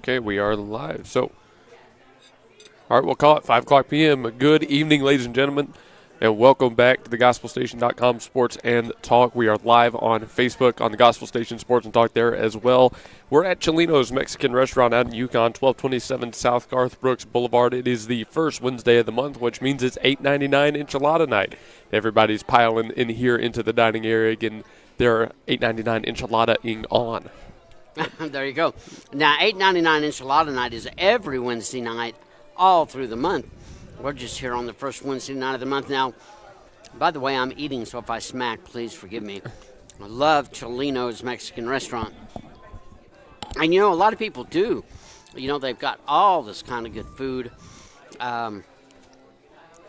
Okay, we are live. So, all right, we'll call it 5 o'clock p.m. Good evening, ladies and gentlemen, and welcome back to the GospelStation.com Sports and Talk. We are live on Facebook on the Gospel Station Sports and Talk there as well. We're at Chelino's Mexican Restaurant out in Yukon, 1227 South Garth Brooks Boulevard. It is the first Wednesday of the month, which means it's $8.99 enchilada night. Everybody's piling in here into the dining area, getting their $8.99 enchilada-ing on. There you go. Now, $8.99 enchilada night is every Wednesday night all through the month. We're just here on the first Wednesday night of the month. Now, by the way, I'm eating, so if I smack, please forgive me. I love Chelino's Mexican Restaurant. And, a lot of people do. They've got all this kind of good food.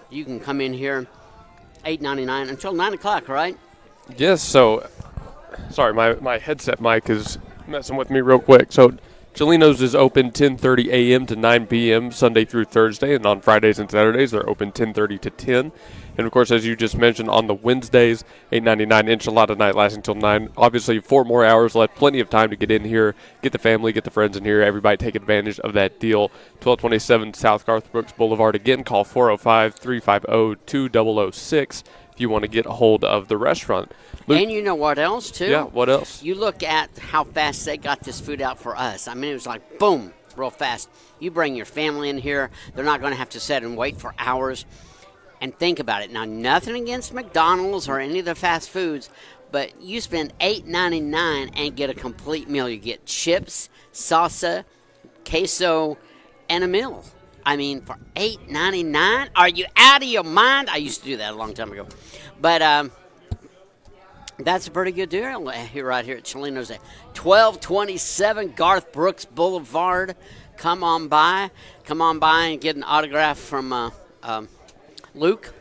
You can come in here, $8.99 until 9 o'clock, right? Yes, so, sorry, my headset mic is messing with me real quick. So, Chelino's is open 10:30 a.m. to 9 p.m. Sunday through Thursday, and on Fridays and Saturdays they're open 10:30 to 10. And of course, as you just mentioned, on the Wednesdays, $8.99 enchilada night lasting until 9. Obviously, 4 more hours left, plenty of time to get in here, get the family, get the friends in here. Everybody take advantage of that deal. 1227 South Garth Brooks Boulevard. Again, call 405-350-2006 if you want to get a hold of the restaurant. Luke, and you know what else, too? Yeah, what else? You look at how fast they got this food out for us. I mean, it was like, boom, real fast. You bring your family in here. They're not going to have to sit and wait for hours. And think about it. Now, nothing against McDonald's or any of the fast foods, but you spend $8.99 and get a complete meal. You get chips, salsa, queso, and a meal. I mean, for $8.99? Are you out of your mind? I used to do that a long time ago. But, that's a pretty good deal here, right here at Chelino's at 1227 Garth Brooks Boulevard. Come on by and get an autograph from Luke.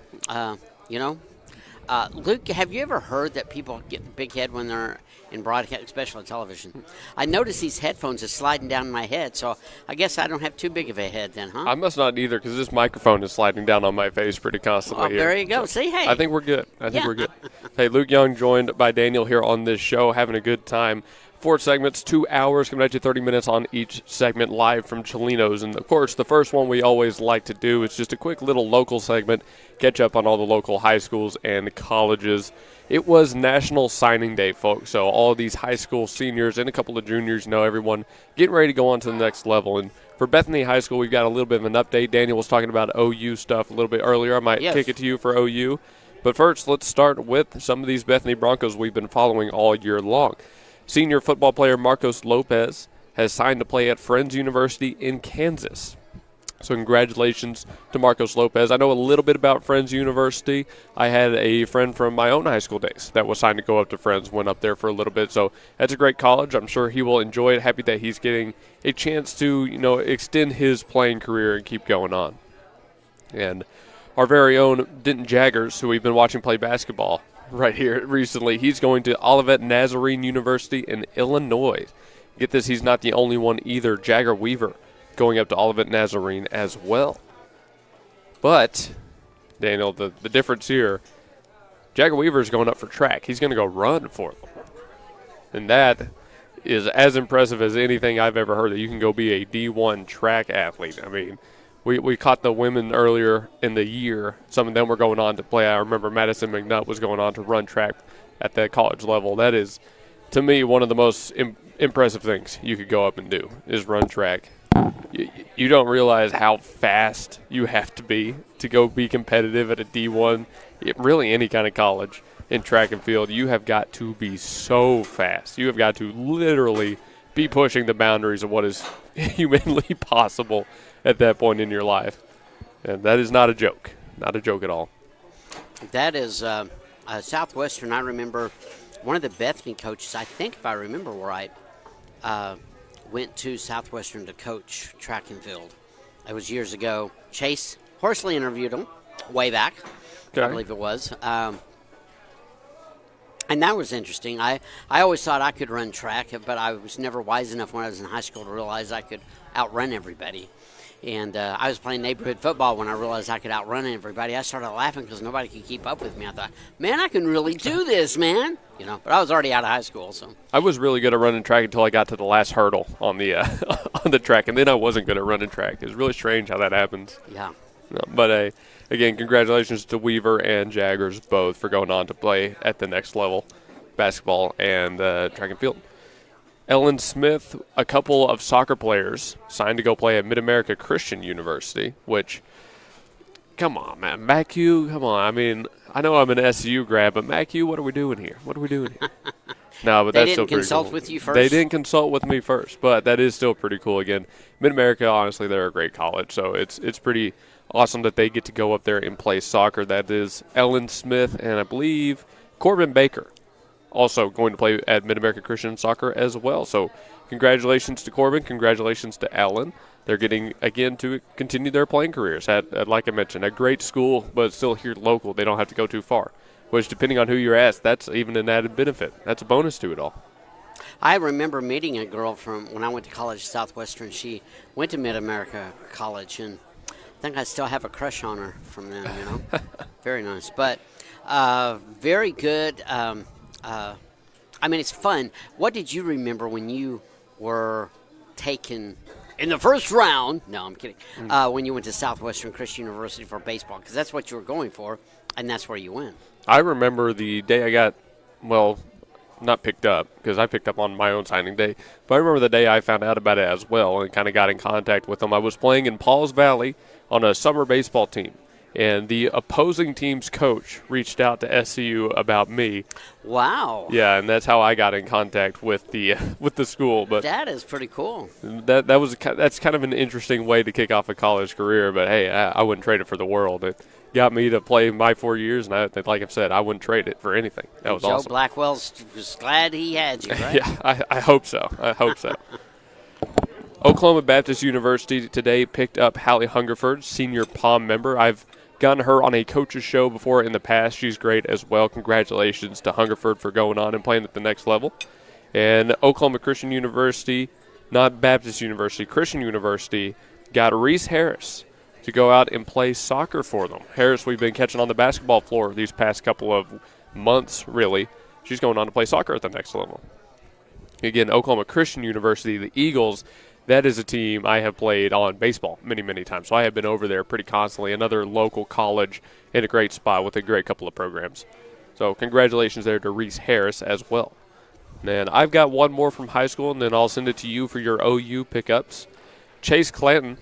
Luke, have you ever heard that people get a big head when they're in broadcast, especially television? I notice these headphones are sliding down my head, so I guess I don't have too big of a head then, huh? I must not either, because this microphone is sliding down on my face pretty constantly here. There you go. So see, hey. I think we're good. We're good. Hey, Luke Young joined by Daniel here on this show, having a good time. 4 segments, 2 hours, coming at you 30 minutes on each segment live from Chelino's. And, of course, the first one we always like to do is just a quick little local segment, catch up on all the local high schools and colleges. It was National Signing Day, folks, so all of these high school seniors and a couple of juniors, everyone getting ready to go on to the next level. And for Bethany High School, we've got a little bit of an update. Daniel was talking about OU stuff a little bit earlier. I might kick it to you for OU. But first, let's start with some of these Bethany Broncos we've been following all year long. Senior football player Marcos Lopez has signed to play at Friends University in Kansas. So congratulations to Marcos Lopez. I know a little bit about Friends University. I had a friend from my own high school days that was signed to go up to Friends, went up there for a little bit. So that's a great college. I'm sure he will enjoy it. Happy that he's getting a chance to, extend his playing career and keep going on. And our very own Denton Jaggers, who we've been watching play basketball right here recently, he's going to Olivet Nazarene University in Illinois. Get this, he's not the only one either. Jagger Weaver going up to Olivet Nazarene as well. But, Daniel, the difference here, Jagger Weaver is going up for track. He's going to go run for them. And that is as impressive as anything I've ever heard, that you can go be a D1 track athlete. I mean, we caught the women earlier in the year. Some of them were going on to play. I remember Madison McNutt was going on to run track at the college level. That is, to me, one of the most impressive things you could go up and do is run track. You don't realize how fast you have to be to go be competitive at a D1, really any kind of college in track and field. You have got to be so fast. You have got to literally be pushing the boundaries of what is humanly possible at that point in your life. And that is not a joke. Not a joke at all. That is Southwestern. I remember one of the Bethany coaches, I think if I remember right, went to Southwestern to coach track and field. It was years ago. Chase Horsley interviewed him way back, I believe it was. And that was interesting. I always thought I could run track, but I was never wise enough when I was in high school to realize I could outrun everybody. And I was playing neighborhood football when I realized I could outrun everybody. I started laughing because nobody could keep up with me. I thought, man, I can really do this, man. But I was already out of high school. So I was really good at running track until I got to the last hurdle on the on the track, and then I wasn't good at running track. It's really strange how that happens. yeah. No, but again, congratulations to Weaver and Jaggers both for going on to play at the next level, basketball and track and field. Ellen Smith, a couple of soccer players signed to go play at Mid-America Christian University, which, come on, man. MACU, come on. I mean, I know I'm an SU grad, but MACU, what are we doing here? No, but that's still pretty cool. They didn't consult with you first? They didn't consult with me first, but that is still pretty cool. Again, Mid-America, honestly, they're a great college, so it's pretty awesome that they get to go up there and play soccer. That is Ellen Smith and I believe Corbin Baker also going to play at Mid-America Christian Soccer as well. So congratulations to Corbin. Congratulations to Ellen. They're getting, again, to continue their playing careers at, like I mentioned, a great school, but still here local. They don't have to go too far, which, depending on who you're asked, that's even an added benefit. That's a bonus to it all. I remember meeting a girl from when I went to college, Southwestern. She went to Mid-America College, and I think I still have a crush on her from then, Very nice. But very good. I mean, it's fun. What did you remember when you were taken in the first round? No, I'm kidding. When you went to Southwestern Christian University for baseball, because that's what you were going for, and that's where you went. I remember the day I got, not picked up, because I picked up on my own signing day, but I remember the day I found out about it as well and kind of got in contact with them. I was playing in Pauls Valley on a summer baseball team, and the opposing team's coach reached out to SCU about me. Wow. Yeah, and that's how I got in contact with the school. But that is pretty cool. That's kind of an interesting way to kick off a college career. But hey, I wouldn't trade it for the world. It got me to play my 4 years, and like I've said, I wouldn't trade it for anything. That was awesome. Joe Blackwell was glad he had you, right? Yeah, I hope so. Oklahoma Baptist University today picked up Hallie Hungerford, senior POM member. I've gotten her on a coach's show before in the past. She's great as well. Congratulations to Hungerford for going on and playing at the next level. And Oklahoma Christian University, not Baptist University, Christian University, got Reese Harris to go out and play soccer for them. Harris, we've been catching on the basketball floor these past couple of months, really. She's going on to play soccer at the next level. Again, Oklahoma Christian University, the Eagles, that is a team I have played on baseball many, many times. So I have been over there pretty constantly. Another local college in a great spot with a great couple of programs. So congratulations there to Reese Harris as well. And I've got one more from high school, and then I'll send it to you for your OU pickups. Chase Clanton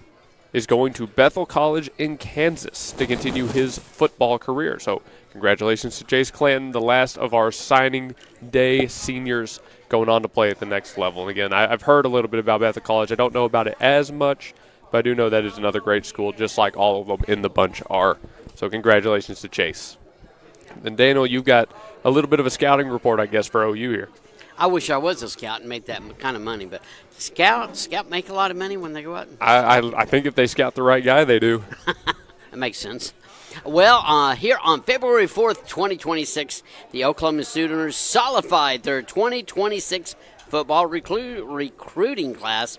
is going to Bethel College in Kansas to continue his football career. So congratulations to Chase Clanton, the last of our signing day seniors going on to play at the next level. And again, I've heard a little bit about Bethel College. I don't know about it as much, but I do know that is another great school, just like all of them in the bunch are. So congratulations to Chase. And Daniel, you've got a little bit of a scouting report, I guess, for OU here. I wish I was a scout and make that kind of money, but scout make a lot of money when they go out. I think if they scout the right guy, they do. That makes sense. Well, here on February 4th, 2026, the Oklahoma Sooners solidified their 2026 football recruiting class,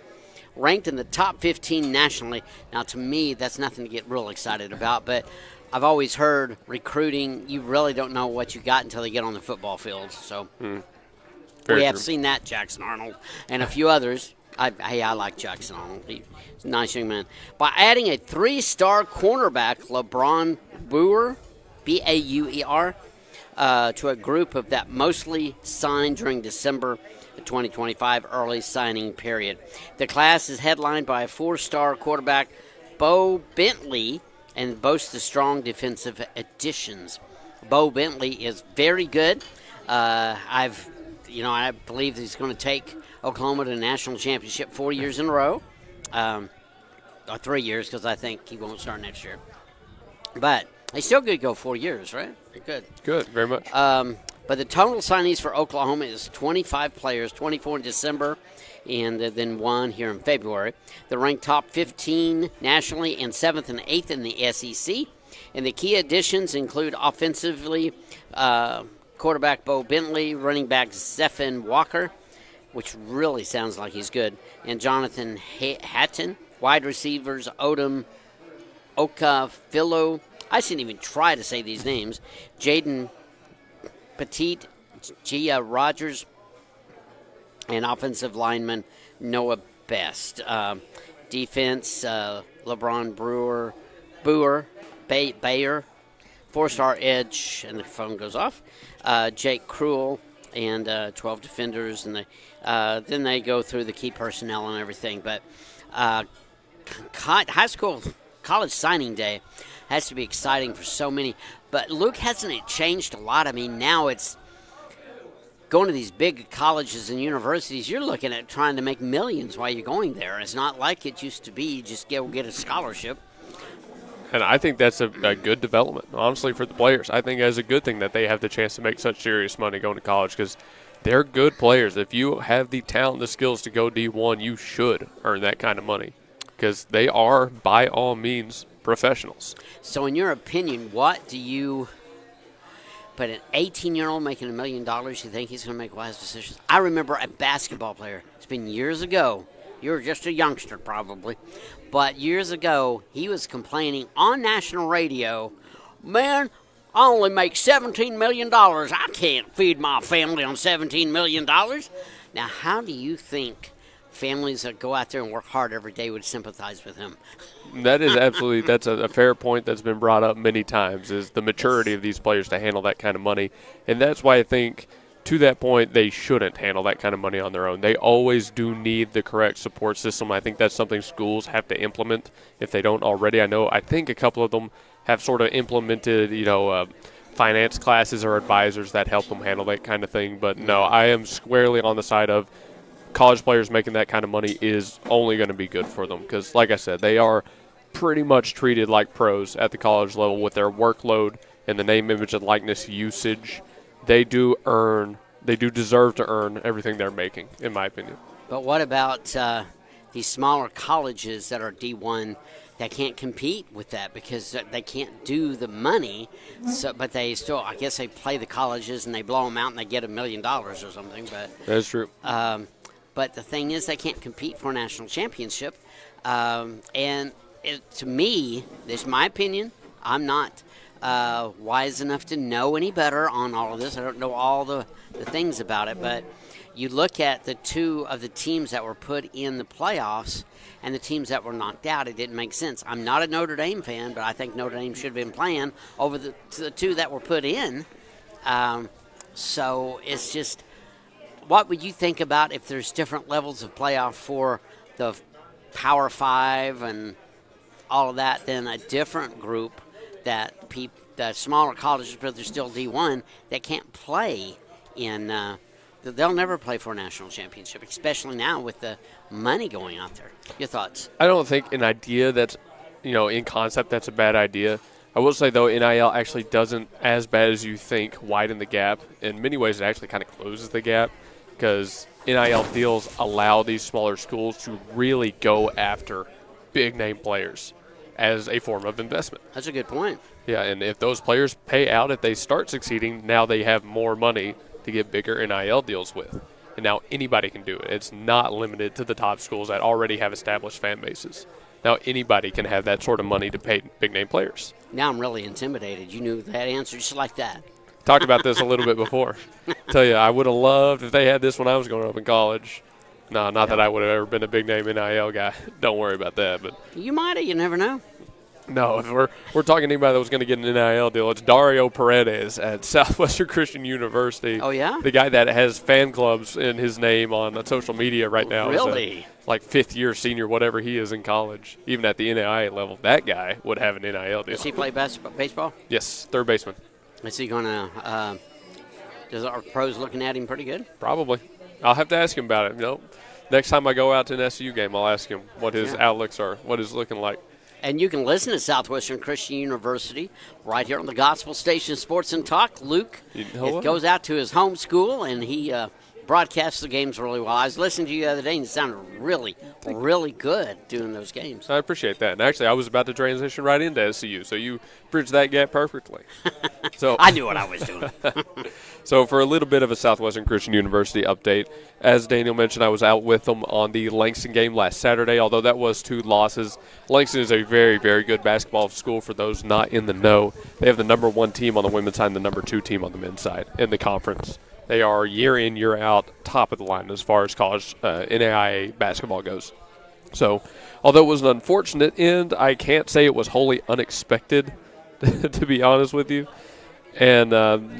ranked in the top 15 nationally. Now, to me, that's nothing to get real excited about, but I've always heard recruiting, you really don't know what you got until they get on the football field. So we have seen that, Jackson Arnold, and a few others. I like Jackson Arnold. He's a nice young man. By adding a 3-star cornerback, LeBron Bauer, B-A-U-E-R, to a group of that mostly signed during December 2025 early signing period. The class is headlined by a 4-star quarterback, Bo Bentley, and boasts the strong defensive additions. Bo Bentley is very good. I believe he's going to take Oklahoma to the national championship 4 years in a row, or 3 years, because I think he won't start next year. But they still could go 4 years, right? Good. Good, very much. But the total signees for Oklahoma is 25 players, 24 in December, and then 1 here in February. They're ranked top 15 nationally and 7th and 8th in the SEC. And the key additions include offensively quarterback Bo Bentley, running back Zephan Walker, which really sounds like he's good, and Jonathan Hatton. Wide receivers, Odom, Oka, Philo. I shouldn't even try to say these names. Jaden Petit, Gia Rogers, and offensive lineman Noah Best. Defense, LeBron Boer, Bayer, 4-star edge, and the phone goes off. Jake Cruel, and 12 defenders, and then they go through the key personnel and everything. But high school, college signing day has to be exciting for so many. But Luke, hasn't it changed a lot? I mean, now it's going to these big colleges and universities. You're looking at trying to make millions while you're going there. It's not like it used to be. You just get a scholarship. And I think that's a good development, honestly, for the players. I think it's a good thing that they have the chance to make such serious money going to college because they're good players. If you have the talent, the skills to go D1, you should earn that kind of money because they are, by all means, professionals. So in your opinion, what do you – but an 18-year-old making $1 million, you think he's going to make wise decisions? I remember a basketball player. It's been years ago. You were just a youngster probably. But years ago, he was complaining on national radio, man, I only make $17 million. I can't feed my family on $17 million. Now, how do you think families that go out there and work hard every day would sympathize with him? That is absolutely, that's a fair point that's been brought up many times, is the maturity of these players to handle that kind of money. And that's why I think, to that point, they shouldn't handle that kind of money on their own. They always do need the correct support system. I think that's something schools have to implement if they don't already. I think a couple of them have sort of implemented, finance classes or advisors that help them handle that kind of thing. But no, I am squarely on the side of college players making that kind of money is only going to be good for them because, like I said, they are pretty much treated like pros at the college level with their workload and the name, image, and likeness usage. They do deserve to earn everything they're making, in my opinion. But what about these smaller colleges that are D1 that can't compete with that because they can't do the money? So, but they still, I guess they play the colleges and they blow them out and they get $1 million or something. But that's true. But the thing is, they can't compete for a national championship. And to me, this is my opinion. I'm not wise enough to know any better on all of this. I don't know all the things about it, but you look at the two of the teams that were put in the playoffs and the teams that were knocked out, it didn't make sense. I'm not a Notre Dame fan, but I think Notre Dame should have been playing over the two that were put in. So it's just, what would you think about if there's different levels of playoff for the Power Five and all of that than a different group that the smaller colleges, but they're still D1, that can't play in they'll never play for a national championship, especially now with the money going out there. Your thoughts? I don't think an idea that's, in concept, that's a bad idea. I will say, though, NIL actually doesn't, as bad as you think, widen the gap. In many ways, it actually kind of closes the gap because NIL deals allow these smaller schools to really go after big-name players as a form of investment. That's a good point. Yeah, and if those players pay out, if they start succeeding, now they have more money to get bigger NIL deals with. And now anybody can do it. It's not limited to the top schools that already have established fan bases. Now anybody can have that sort of money to pay big-name players. Now I'm really intimidated. You knew that answer just like that. Talked about this a little bit before. Tell you, I would have loved if they had this when I was growing up in college. No, not that I would have ever been a big-name NIL guy. Don't worry about that. But you might have. You never know. No, if we're talking to anybody that was going to get an NIL deal, it's Dario Paredes at Southwestern Christian University. Oh, yeah? The guy that has fan clubs in his name on social media right now. Really? Like fifth-year senior, whatever he is in college. Even at the NAIA level, that guy would have an NIL deal. Does he play baseball? Yes, third baseman. Is he going to are pros looking at him pretty good? Probably. I'll have to ask him about it. Next time I go out to an SU game, I'll ask him what his outlooks are, what it's looking like. And you can listen to Southwestern Christian University right here on the Gospel Station Sports and Talk. Luke, it goes out to his home school, and he broadcast the games really well. I was listening to you the other day, and it sounded really, really good doing those games. I appreciate that. And actually, I was about to transition right into SCU, so you bridged that gap perfectly. So I knew what I was doing. So for a little bit of a Southwestern Christian University update, as Daniel mentioned, I was out with them on the Langston game last Saturday, although that was 2 losses. Langston is a very, very good basketball school for those not in the know. They have the number 1 team on the women's side and the number 2 team on the men's side in the conference. They are year in, year out, top of the line as far as college NAIA basketball goes. So although it was an unfortunate end, I can't say it was wholly unexpected, to be honest with you. And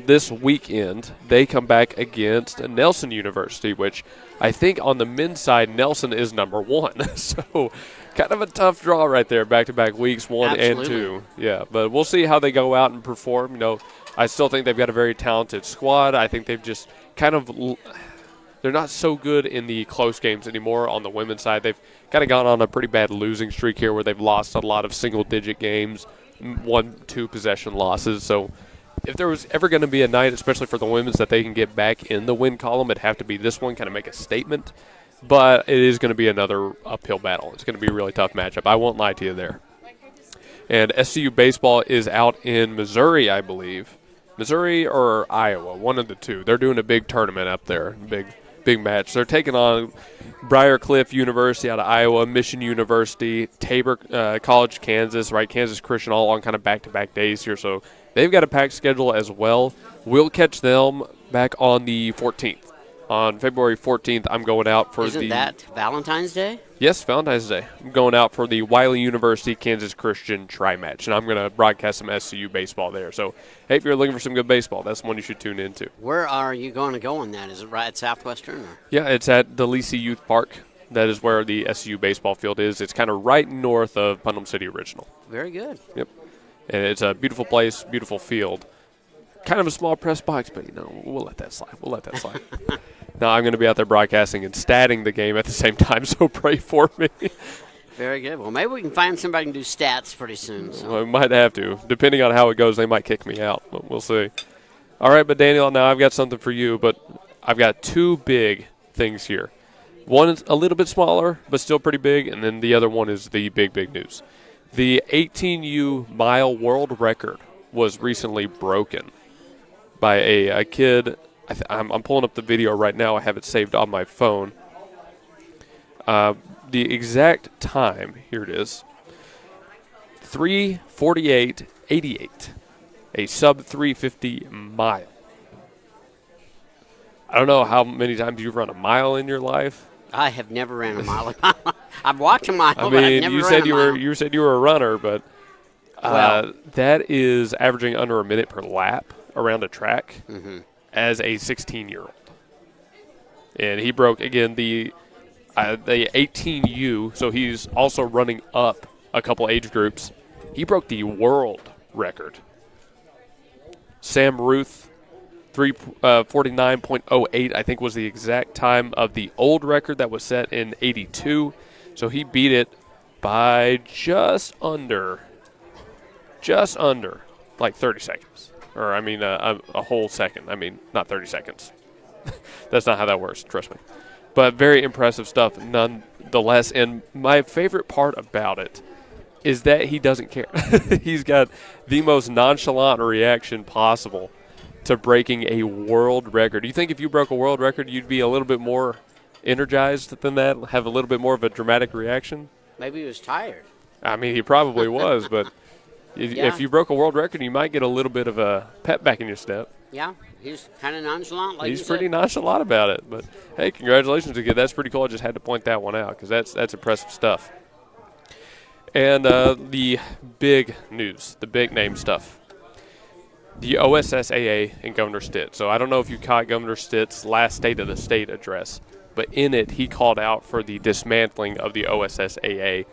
this weekend, they come back against Nelson University, which I think on the men's side, Nelson is number 1. So kind of a tough draw right there, back-to-back weeks, 1 and 2. Yeah, but we'll see how they go out and perform. You know, I still think they've got a very talented squad. I think they've just kind of – they're not so good in the close games anymore on the women's side. They've kind of gone on a pretty bad losing streak here where they've lost a lot of single-digit games, 1-2 possession losses. So – if there was ever going to be a night, especially for the women's, that they can get back in the win column, it'd have to be this one, kind of make a statement. But it is going to be another uphill battle. It's going to be a really tough matchup. I won't lie to you there. And SCU baseball is out in Missouri, I believe. Missouri or Iowa, one of the two. They're doing a big tournament up there, big match. They're taking on Briarcliff University out of Iowa, Mission University, Tabor College, Kansas, right? Kansas Christian, all on kind of back-to-back days here. So they've got a packed schedule as well. We'll catch them back on the 14th. On February 14th, I'm going out for Isn't that Valentine's Day? Yes, Valentine's Day. I'm going out for the Wiley University Kansas Christian tri-match, and I'm going to broadcast some SCU baseball there. So, hey, if you're looking for some good baseball, that's one you should tune into. Where are you going to go on that? Is it right at Southwestern? Or? Yeah, it's at the Lisi Youth Park. That is where the SCU baseball field is. It's kind of right north of Putnam City Original. Very good. Yep. And it's a beautiful place, beautiful field. Kind of a small press box, but, we'll let that slide. No, I'm going to be out there broadcasting and statting the game at the same time, so pray for me. Very good. Well, maybe we can find somebody who can do stats pretty soon. So. Well, we might have to. Depending on how it goes, they might kick me out, but we'll see. All right, but Daniel, now I've got something for you, but I've got 2 big things here. One is a little bit smaller, but still pretty big, and then the other one is the big news. The 18U mile world record was recently broken by a kid. I'm pulling up the video right now. I have it saved on my phone. The exact time, here it is, 3:48:88, a sub-350 mile. I don't know how many times you've run a mile in your life. I have never ran a mile. I've walked a mile, I mean, but I've never you ran said a you mile. were you said you were a runner, but Well, that is averaging under a minute per lap around a track as a 16-year-old. And he broke, again, the 18U, so he's also running up a couple age groups. He broke the world record. Sam Ruth, 3:49.08, I think was the exact time of the old record that was set in 82. So he beat it by just under like 30 seconds. Or, I mean, a whole second. I mean, not 30 seconds. That's not how that works, trust me. But very impressive stuff nonetheless. And my favorite part about it is that he doesn't care. He's got the most nonchalant reaction possible to breaking a world record. Do you think if you broke a world record, you'd be a little bit more energized than that, have a little bit more of a dramatic reaction? maybe he was tired. I mean, he probably was, but if you broke a world record, you might get a little bit of a pep back in your step. Yeah, he's kind of nonchalant. Like He's pretty nonchalant about it. But, hey, congratulations again. That's pretty cool. I just had to point that one out because that's impressive stuff. And the big news, the big name stuff, the OSSAA and Governor Stitt. So I don't know if you caught Governor Stitt's last State of the State address, but in it he called out for the dismantling of the OSSAA.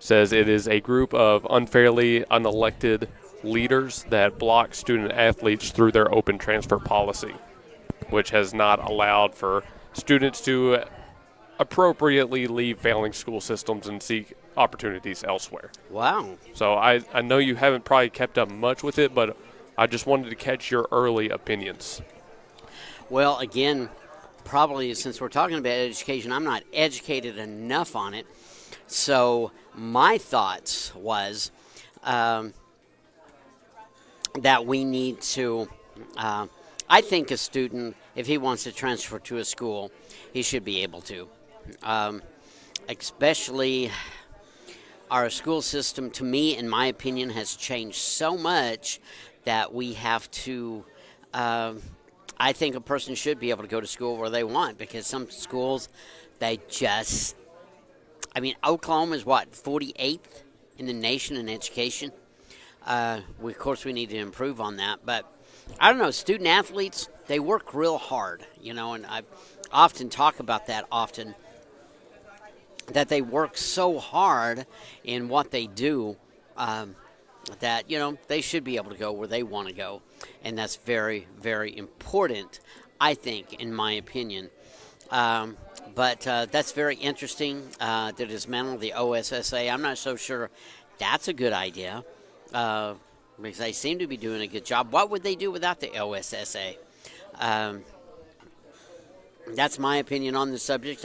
Says it is a group of unfairly unelected leaders that block student athletes through their open transfer policy, which has not allowed for students to appropriately leave failing school systems and seek opportunities elsewhere. Wow. So I know you haven't probably kept up much with it, but I just wanted to catch your early opinions. Well, again, probably, since we're talking about education, I'm not educated enough on it. So my thoughts was that we need to. I think a student, if he wants to transfer to a school, he should be able to. Especially our school system, to me, in my opinion, has changed so much that we have to. I think a person should be able to go to school where they want, because some schools, they just. I mean, Oklahoma is what, 48th in the nation in education. Of course, we need to improve on that, but I don't know. Student athletes, they work real hard, and I often talk about that often. That they work so hard in what they do that, they should be able to go where they want to go. And that's very, very important, I think, in my opinion. But that's very interesting to dismantle the OSSA. I'm not so sure that's a good idea because they seem to be doing a good job. What would they do without the OSSA? That's my opinion on the subject.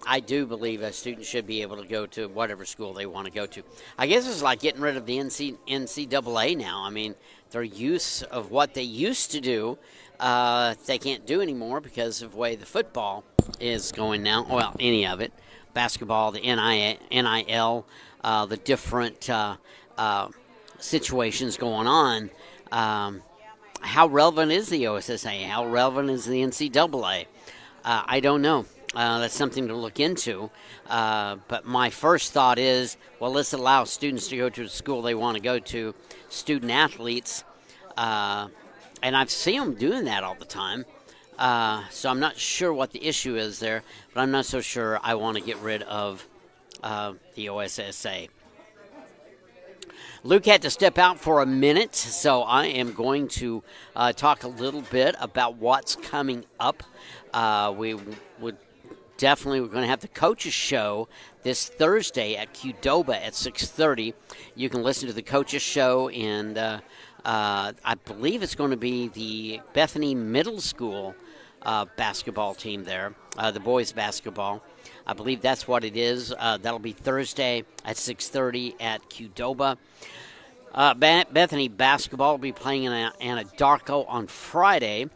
I do believe a student should be able to go to whatever school they want to go to. I guess it's like getting rid of the NCAA now. I mean, their use of what they used to do, they can't do anymore because of the way the football is going now. Well, any of it. Basketball, the NIL, the different situations going on. How relevant is the OSSA? How relevant is the NCAA? I don't know. That's something to look into. But my first thought is, well, let's allow students to go to the school they want to go to, student athletes. And I've seen them doing that all the time. So I'm not sure what the issue is there, but I'm not so sure I want to get rid of the OSSA. Luke had to step out for a minute, so I am going to talk a little bit about what's coming up. We're going to have the coaches show this Thursday at Qdoba at 6:30. You can listen to the coaches show, and I believe it's going to be the Bethany Middle School basketball team there, the boys basketball. I believe that's what it is. That'll be Thursday at 6:30 at Qdoba. Bethany basketball will be playing in Anadarko on Friday.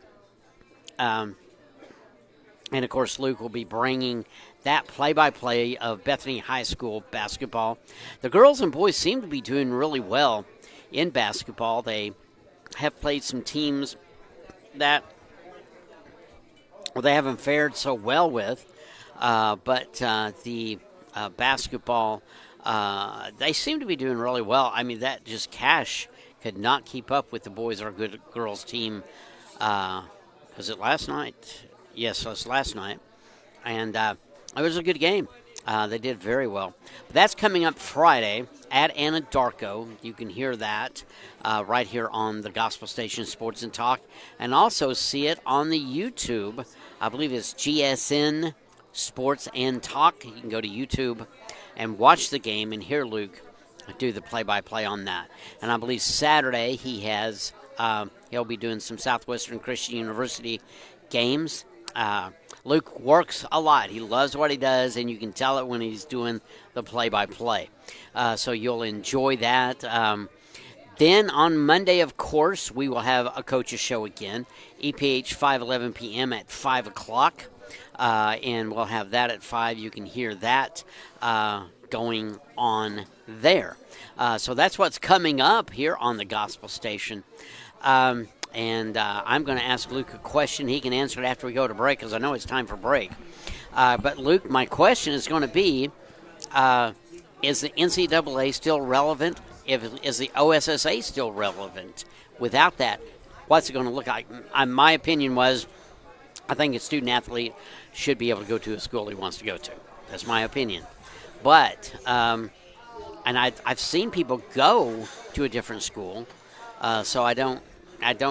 And, of course, Luke will be bringing that play-by-play of Bethany High School basketball. The girls and boys seem to be doing really well in basketball. They have played some teams that they haven't fared so well with. But the basketball, they seem to be doing really well. I mean, that just Cash could not keep up with the boys or good girls team. Was it last night? Yes, it was last night. And it was a good game. They did very well. But that's coming up Friday at Anadarko. You can hear that right here on the Gospel Station Sports and Talk. And also see it on the YouTube. I believe it's GSN Sports and Talk. You can go to YouTube and watch the game and hear Luke do the play-by-play on that. And I believe Saturday he'll be doing some Southwestern Christian University games. Luke works a lot. He loves what he does, and you can tell it when he's doing the play-by-play. So you'll enjoy that. Then on Monday, of course, we will have a coaches show again, EPH 5:11 p.m. at 5 o'clock. And we'll have that at 5. You can hear that going on there. So that's what's coming up here on the Gospel Station. And I'm going to ask Luke a question. He can answer it after we go to break because I know it's time for break. But, Luke, my question is going to be, is the NCAA still relevant? Is the OSSA still relevant? Without that, what's it going to look like? My opinion was, I think a student athlete should be able to go to a school he wants to go to. That's my opinion. But, and I've seen people go to a different school, so I don't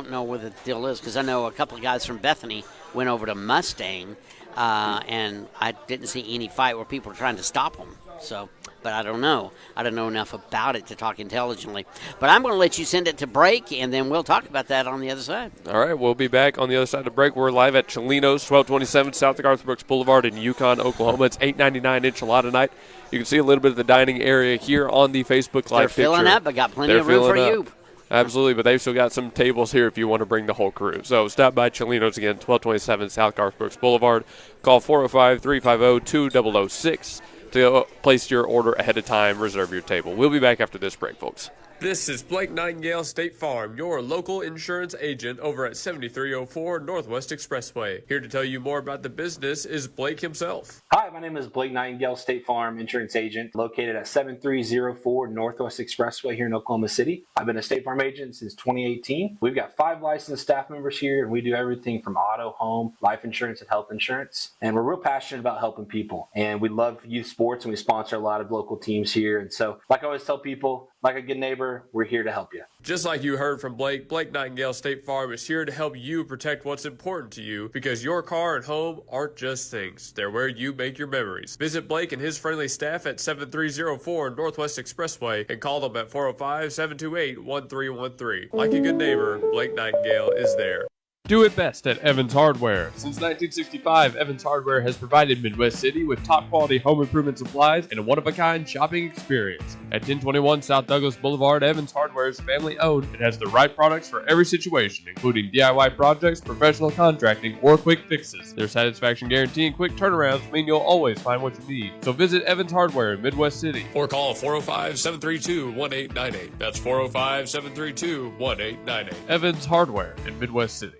know what the deal is, because I know a couple of guys from Bethany went over to Mustang and I didn't see any fight where people were trying to stop them. So, but I don't know. I don't know enough about it to talk intelligently. But I'm going to let you send it to break, and then we'll talk about that on the other side. All right, we'll be back on the other side of the break. We're live at Chelino's, 1227 South Garth Brooks Boulevard in Yukon, Oklahoma. It's $8.99 enchilada night. You can see a little bit of the dining area here on the Facebook Live picture. They're filling up, but got plenty of room for you. Absolutely, but they've still got some tables here if you want to bring the whole crew. So stop by Chelino's again, 1227 South Garth Brooks Boulevard. Call 405-350-2006 to place your order ahead of time, reserve your table. We'll be back after this break, folks. This is Blake Nightingale State Farm, your local insurance agent over at 7304 Northwest Expressway. Here to tell you more about the business is Blake himself. Hi, my name is Blake Nightingale, State Farm insurance agent located at 7304 Northwest Expressway here in Oklahoma City. I've been a State Farm agent since 2018. We've got 5 licensed staff members here, and we do everything from auto, home, life insurance, and health insurance. And we're real passionate about helping people. And we love youth sports, and we sponsor a lot of local teams here. And so, like I always tell people, like a good neighbor, we're here to help you. Just like you heard from Blake, Blake Nightingale State Farm is here to help you protect what's important to you, because your car and home aren't just things. They're where you make your memories. Visit Blake and his friendly staff at 7304 Northwest Expressway and call them at 405-728-1313. Like a good neighbor, Blake Nightingale is there. Do it best at Evans Hardware. Since 1965, Evans Hardware has provided Midwest City with top-quality home improvement supplies and a one-of-a-kind shopping experience. At 1021 South Douglas Boulevard, Evans Hardware is family-owned and has the right products for every situation, including DIY projects, professional contracting, or quick fixes. Their satisfaction guarantee and quick turnarounds mean you'll always find what you need. So visit Evans Hardware in Midwest City. Or call 405-732-1898. That's 405-732-1898. Evans Hardware in Midwest City.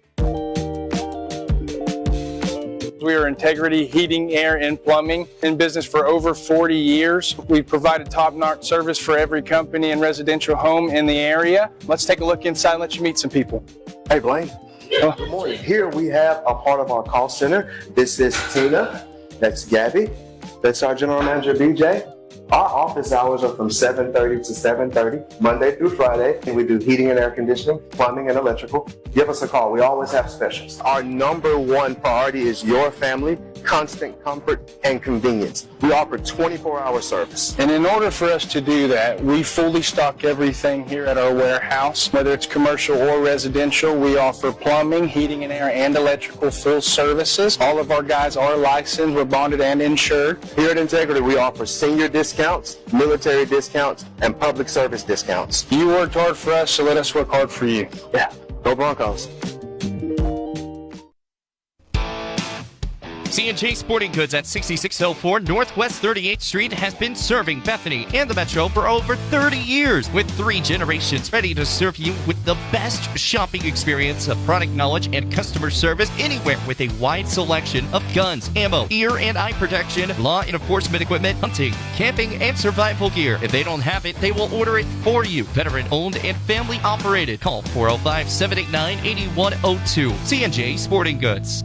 We are Integrity Heating, Air, and Plumbing, in business for over 40 years. We've provided top-notch service for every company and residential home in the area. Let's take a look inside and let you meet some people. Hey, Blaine. Good morning. Here we have a part of our call center. This is Tina. That's Gabby. That's our general manager, BJ. Our office hours are from 7:30 to 7:30, Monday through Friday, and we do heating and air conditioning, plumbing, and electrical. Give us a call. We always have specials. Our number one priority is your family, constant comfort, and convenience. We offer 24-hour service. And in order for us to do that, we fully stock everything here at our warehouse, whether it's commercial or residential. We offer plumbing, heating and air, and electrical full services. All of our guys are licensed, we're bonded and insured. Here at Integrity, we offer senior discounts, military discounts, and public service discounts. You worked hard for us, so let us work hard for you. Yeah, go Broncos. C&J Sporting Goods at 6604 Northwest 38th Street has been serving Bethany and the Metro for over 30 years, with 3 generations ready to serve you with the best shopping experience of product knowledge and customer service anywhere, with a wide selection of guns, ammo, ear and eye protection, law enforcement equipment, hunting, camping, and survival gear. If they don't have it, they will order it for you. Veteran owned and family operated. Call 405-789-8102. C&J Sporting Goods.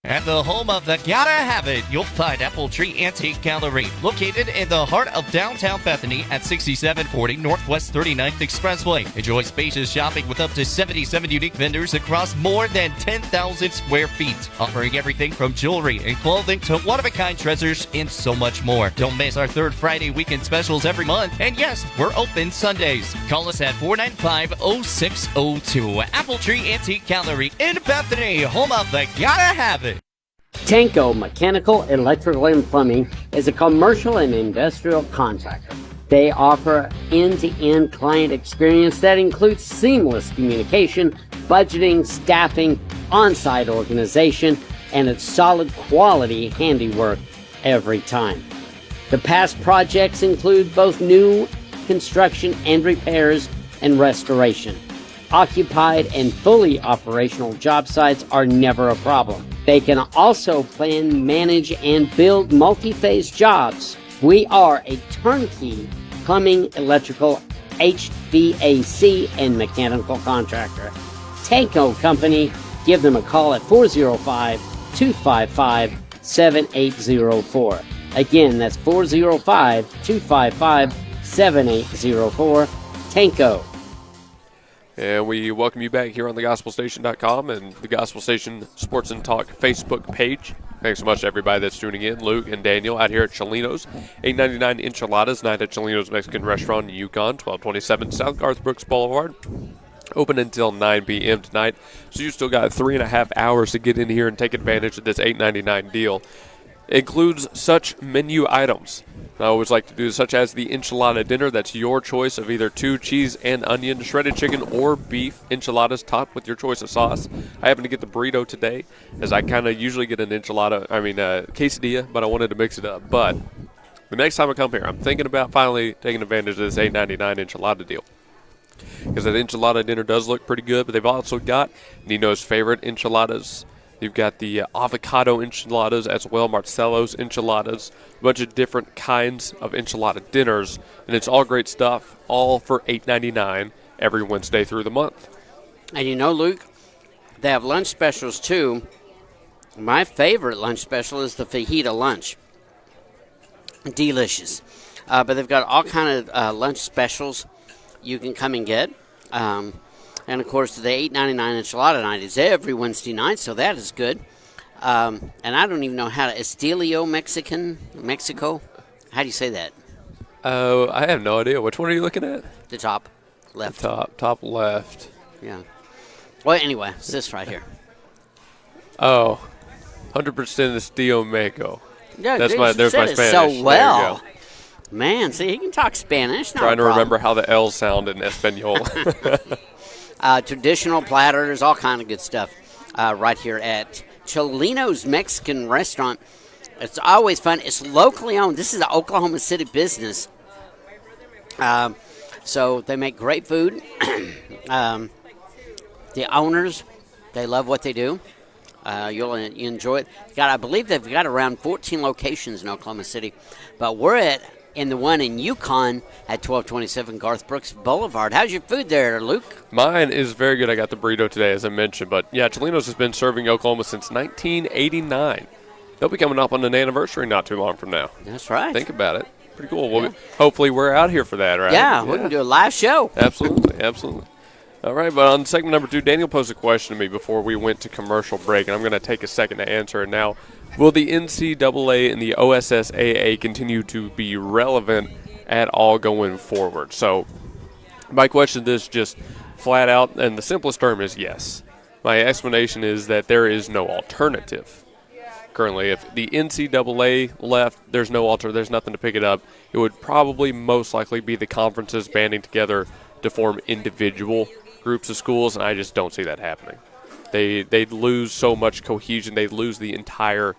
At the home of the Gotta Have It, you'll find Apple Tree Antique Gallery, located in the heart of downtown Bethany at 6740 Northwest 39th Expressway. Enjoy spacious shopping with up to 77 unique vendors across more than 10,000 square feet, offering everything from jewelry and clothing to one-of-a-kind treasures and so much more. Don't miss our third Friday weekend specials every month. And yes, we're open Sundays. Call us at 495-0602. Apple Tree Antique Gallery in Bethany, home of the Gotta Have It. Tanko Mechanical, Electrical, and Plumbing is a commercial and industrial contractor. They offer end-to-end client experience that includes seamless communication, budgeting, staffing, on-site organization, and it's solid quality handiwork every time. The past projects include both new construction and repairs and restoration. Occupied and fully operational job sites are never a problem. They can also plan, manage, and build multi-phase jobs. We are a turnkey plumbing, electrical, HVAC, and mechanical contractor. Tanko Company, give them a call at 405-255-7804. Again, that's 405-255-7804. Tanko. And we welcome you back here on thegospelstation.com and the Gospel Station Sports and Talk Facebook page. Thanks so much to everybody that's tuning in. Luke and Daniel out here at Chelino's. $8.99 enchiladas night at Chelino's Mexican Restaurant in Yukon, 1227 South Garth Brooks Boulevard. Open until 9 p.m. tonight. So you still got 3.5 hours to get in here and take advantage of this $8.99 deal. It includes such menu items I always like to do, such as the enchilada dinner. That's your choice of either 2 cheese and onion, shredded chicken, or beef enchiladas topped with your choice of sauce. I happen to get the burrito today, as I kind of usually get an quesadilla, but I wanted to mix it up. But the next time I come here, I'm thinking about finally taking advantage of this $8.99 enchilada deal, because that enchilada dinner does look pretty good. But they've also got Nino's favorite enchiladas. You've got the avocado enchiladas as well, Marcelo's enchiladas, a bunch of different kinds of enchilada dinners, and it's all great stuff, all for $8.99 every Wednesday through the month. And you know, Luke, they have lunch specials too. My favorite lunch special is the fajita lunch. Delicious. But they've got all kind of lunch specials you can come and get. And, of course, the $8.99 enchilada night is every Wednesday night, so that is good. And I don't even know how to – Estelio Mexico? How do you say that? I have no idea. Which one are you looking at? The top left. The top left. Yeah. Well, anyway, it's this right here. Oh, 100% Estelio Mexico. Yeah, there's dude, my said Spanish. It so well. There you go. Man, see, he can talk Spanish. Trying to remember how the L's sound in Espanol. Traditional platters, all kind of good stuff right here at Chelino's Mexican Restaurant. It's always fun. It's locally owned. This is an Oklahoma City business. So they make great food. The owners, they love what they do. You'll enjoy it. I believe they've got around 14 locations in Oklahoma City, but we're in the one in Yukon at 1227 Garth Brooks Boulevard. How's your food there, Luke? Mine is very good. I got the burrito today, as I mentioned. But, yeah, Chelino's has been serving Oklahoma since 1989. They'll be coming up on an anniversary not too long from now. That's right. Think about it. Pretty cool. Yeah. Hopefully we're out here for that, right? Yeah, we can do a live show. Absolutely, absolutely. All right, but on segment number 2, Daniel posed a question to me before we went to commercial break, and I'm going to take a second to answer it now. Will the NCAA and the OSSAA continue to be relevant at all going forward? So my question is just flat out, and the simplest term is yes. My explanation is that there is no alternative. Currently, if the NCAA left, there's nothing to pick it up. It would probably most likely be the conferences banding together to form individual groups of schools, and I just don't see that happening. They'd lose so much cohesion. They'd lose the entire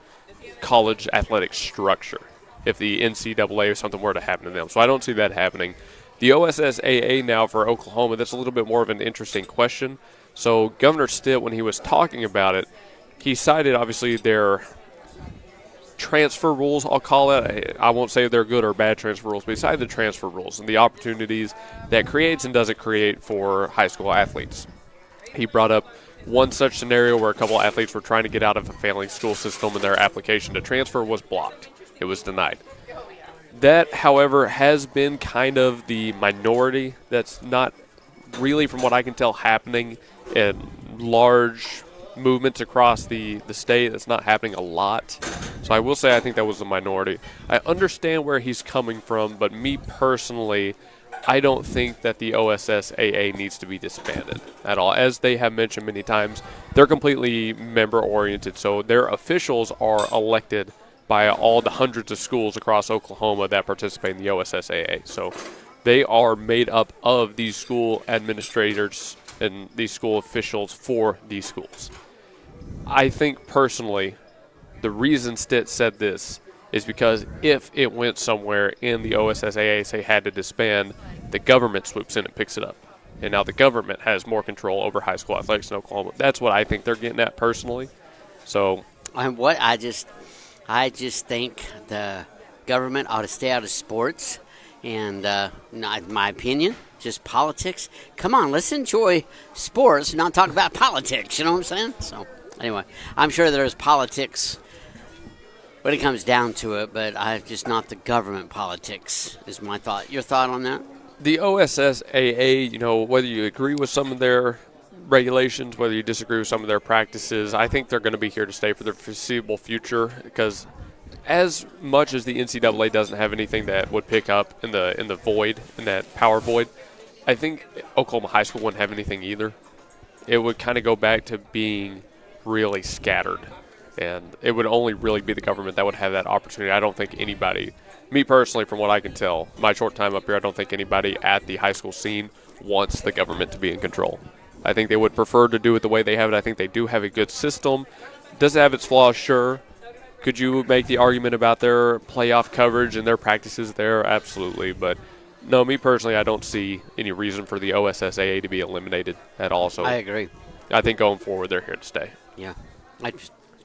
college athletic structure if the NCAA or something were to happen to them. So I don't see that happening. The OSSAA now for Oklahoma, that's a little bit more of an interesting question. So Governor Stitt, when he was talking about it, he cited obviously their transfer rules, I'll call it. I won't say they're good or bad transfer rules, but he cited the transfer rules and the opportunities that creates and doesn't create for high school athletes. He brought up one such scenario where a couple athletes were trying to get out of a failing school system and their application to transfer was blocked. It was denied. That, however, has been kind of the minority. That's not really, from what I can tell, happening in large movements across the state. That's not happening a lot. So I will say I think that was the minority. I understand where he's coming from, but me personally, I don't think that the OSSAA needs to be disbanded at all. As they have mentioned many times, they're completely member-oriented, so their officials are elected by all the hundreds of schools across Oklahoma that participate in the OSSAA. So they are made up of these school administrators and these school officials for these schools. I think personally the reason Stitt said this is because if it went somewhere and the OSSAA, say, had to disband, the government swoops in and picks it up. And now the government has more control over high school athletics in Oklahoma. That's what I think they're getting at personally. So, And I just think the government ought to stay out of sports. And not my opinion, just politics. Come on, let's enjoy sports and not talk about politics. You know what I'm saying? So, anyway, I'm sure there's politics when it comes down to it, but I'm just not the government politics is my thought. Your thought on that? The OSSAA, whether you agree with some of their regulations, whether you disagree with some of their practices, I think they're going to be here to stay for the foreseeable future because as much as the NCAA doesn't have anything that would pick up in the void, in that power void, I think Oklahoma High School wouldn't have anything either. It would kind of go back to being really scattered, and it would only really be the government that would have that opportunity. I don't think anybody, me personally, from what I can tell, my short time up here, I don't think anybody at the high school scene wants the government to be in control. I think they would prefer to do it the way they have it. I think they do have a good system. Does it have its flaws? Sure. Could you make the argument about their playoff coverage and their practices there? Absolutely. But, no, me personally, I don't see any reason for the OSSAA to be eliminated at all. So I agree. I think going forward, they're here to stay. Yeah.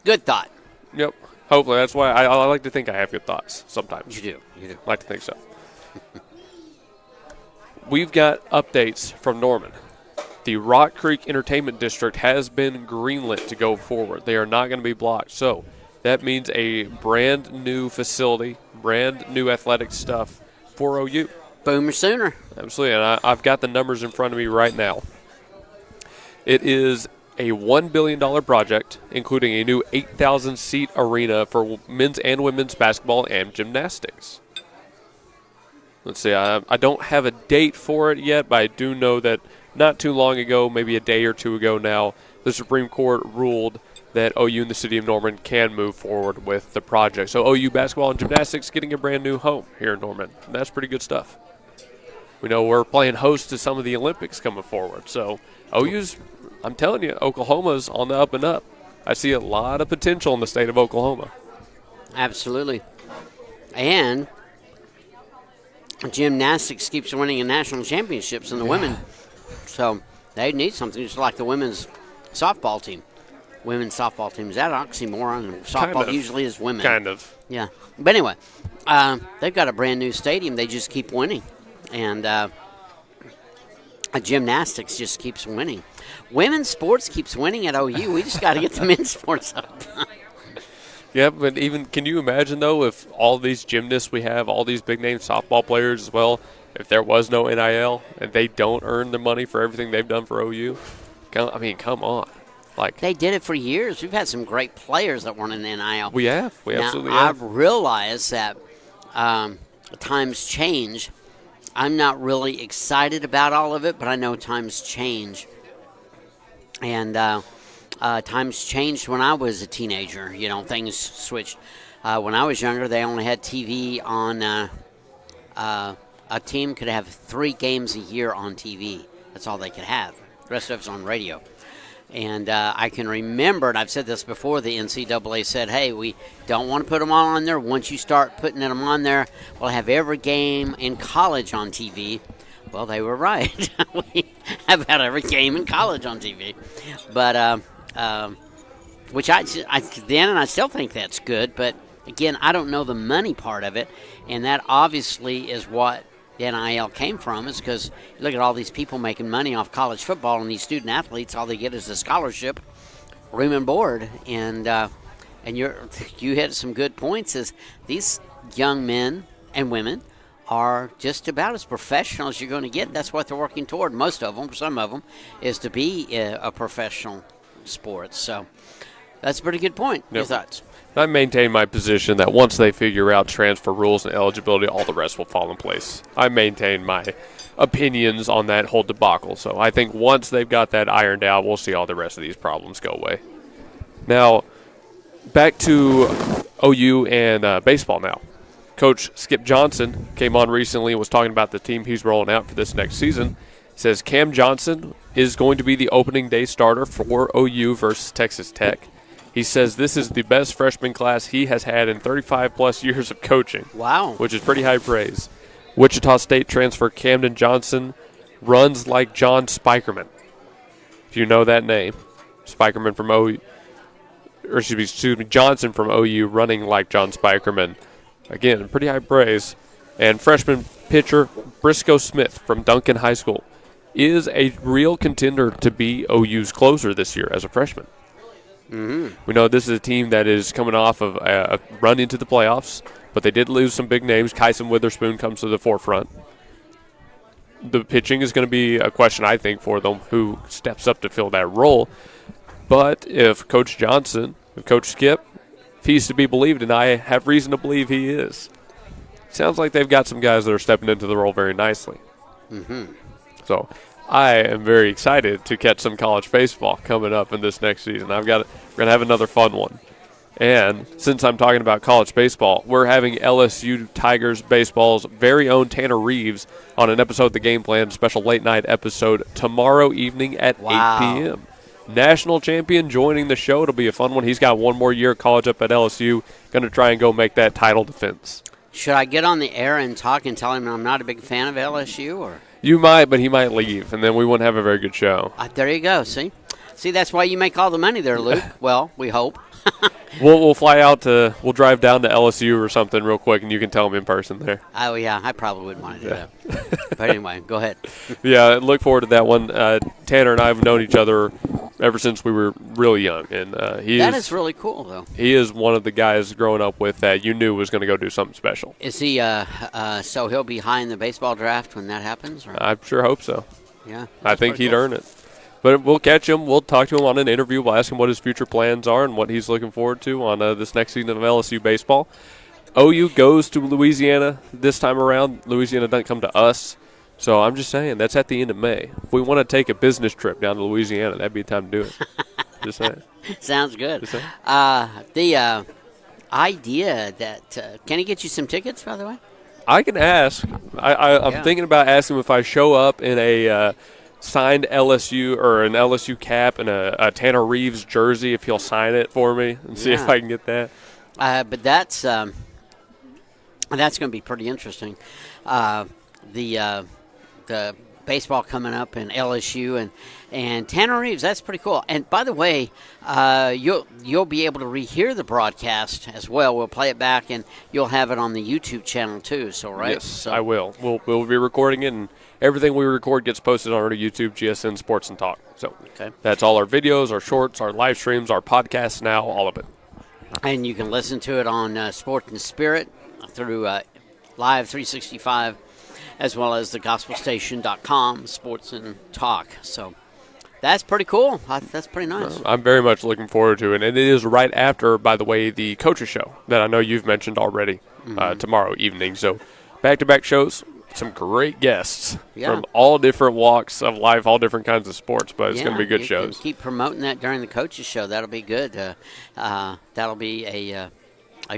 Good thought. Yep. Hopefully. That's why I like to think I have good thoughts sometimes. You do. You do. I like to think so. We've got updates from Norman. The Rock Creek Entertainment District has been greenlit to go forward. They are not going to be blocked. So that means a brand new facility, brand new athletic stuff for OU. Boomer sooner. Absolutely. And I've got the numbers in front of me right now. It is a $1 billion project, including a new 8,000-seat arena for men's and women's basketball and gymnastics. Let's see, I don't have a date for it yet, but I do know that not too long ago, maybe a day or two ago now, the Supreme Court ruled that OU and the city of Norman can move forward with the project. So OU basketball and gymnastics getting a brand new home here in Norman. And that's pretty good stuff. We know we're playing host to some of the Olympics coming forward. So OU's, I'm telling you, Oklahoma's on the up and up. I see a lot of potential in the state of Oklahoma. Absolutely. And gymnastics keeps winning in national championships in the women. So they need something just like the women's softball team. Women's softball team. Is that an oxymoron? Softball Kind of. usually is women. Kind of. Yeah. But anyway, they've got a brand new stadium. They just keep winning. And gymnastics just keeps winning. Women's sports keeps winning at OU. We just got to get the men's sports up. Yeah, but even can you imagine, though, if all these gymnasts we have, all these big-name softball players as well, if there was no NIL and they don't earn the money for everything they've done for OU? I mean, come on. They did it for years. We've had some great players that weren't in NIL. We have. We absolutely now, have. I've realized that times change. I'm not really excited about all of it, but I know times change. And times changed when I was a teenager. You know, things switched. When I was younger, they only had TV on. A team could have 3 games a year on TV. That's all they could have. The rest of it's on radio. And I can remember, and I've said this before, the NCAA said, hey, we don't want to put them all on there. Once you start putting them on there, we'll have every game in college on TV. Well, they were right. We have had every game in college on TV. But, which I then, and I still think that's good. But, again, I don't know the money part of it. And that obviously is what the NIL came from, is because you look at all these people making money off college football, and these student athletes, all they get is a scholarship, room and board, and you hit some good points. Is these young men and women are just about as professional as you're going to get. That's what they're working toward. Most of them, some of them, is to be a professional sports. So that's a pretty good point. Yep. Your thoughts? I maintain my position that once they figure out transfer rules and eligibility, all the rest will fall in place. I maintain my opinions on that whole debacle. So I think once they've got that ironed out, we'll see all the rest of these problems go away. Now, back to OU and baseball now. Coach Skip Johnson came on recently and was talking about the team he's rolling out for this next season. He says Cam Johnson is going to be the opening day starter for OU versus Texas Tech. He says this is the best freshman class he has had in 35-plus years of coaching. Wow. Which is pretty high praise. Wichita State transfer Camden Johnson runs like John Spikerman. If you know that name. Spikerman from OU. Or excuse me, Johnson from OU running like John Spikerman. Again, pretty high praise. And freshman pitcher Briscoe Smith from Duncan High School is a real contender to be OU's closer this year as a freshman. Mm-hmm. We know this is a team that is coming off of a run into the playoffs, but they did lose some big names. Kyson Witherspoon comes to the forefront. the pitching is going to be a question, I think, for them, who steps up to fill that role. But if Coach Johnson, if Coach Skip, if he's to be believed, and I have reason to believe he is, sounds like they've got some guys that are stepping into the role very nicely. Mm-hmm. So I am very excited to catch some college baseball coming up in this next season. We're going to have another fun one. And since I'm talking about college baseball, we're having LSU Tigers baseball's very own Tanner Reeves on an episode of The Game Plan, special late-night episode tomorrow evening at 8 p.m. National champion joining the show. It'll be a fun one. He's got one more year of college up at LSU. Going to try and go make that title defense. Should I get on the air and talk and tell him I'm not a big fan of LSU? Or You might, but he might leave, and then we wouldn't have a very good show. There you go. See, that's why you make all the money there, Luke. Well, we hope. We'll fly out we'll drive down to LSU or something real quick, and you can tell him in person there. Oh, yeah, I probably wouldn't want to do that. But anyway, go ahead. Yeah, look forward to that one. Tanner and I have known each other ever since we were really young, and that is really cool, though. He is one of the guys growing up with that you knew was going to go do something special. Is he? So he'll be high in the baseball draft when that happens? Or? I sure hope so. Yeah, I think he'd earn it. But we'll catch him. We'll talk to him on an interview. We'll ask him what his future plans are and what he's looking forward to on this next season of LSU baseball. OU goes to Louisiana this time around. Louisiana doesn't come to us. So I'm just saying, that's at the end of May. If we want to take a business trip down to Louisiana, that'd be the time to do it. Just saying. Sounds good. Just saying. The idea that can he get you some tickets, by the way? I can ask. I'm thinking about asking him if I show up in a signed LSU or an LSU cap and a Tanner Reeves jersey, if he'll sign it for me and see if I can get that. But that's going to be pretty interesting. The baseball coming up in LSU and Tanner Reeves, that's pretty cool. And by the way, you'll be able to rehear the broadcast as well. We'll play it back and you'll have it on the YouTube channel too. So right? Yes, so. I will. We'll be recording it, and everything we record gets posted on our YouTube, GSN Sports and Talk. So That's all our videos, our shorts, our live streams, our podcasts now, all of it. And you can listen to it on Sport and Spirit through Live 365, as well as the gospelstation.com, Sports and Talk. So that's pretty cool. That's pretty nice. I'm very much looking forward to it. And it is right after, by the way, the Coaches Show that I know you've mentioned already tomorrow evening. So back-to-back shows. Some great guests from all different walks of life, all different kinds of sports, but it's going to be good shows. Keep promoting that during the coaches show. That'll be good. That'll be a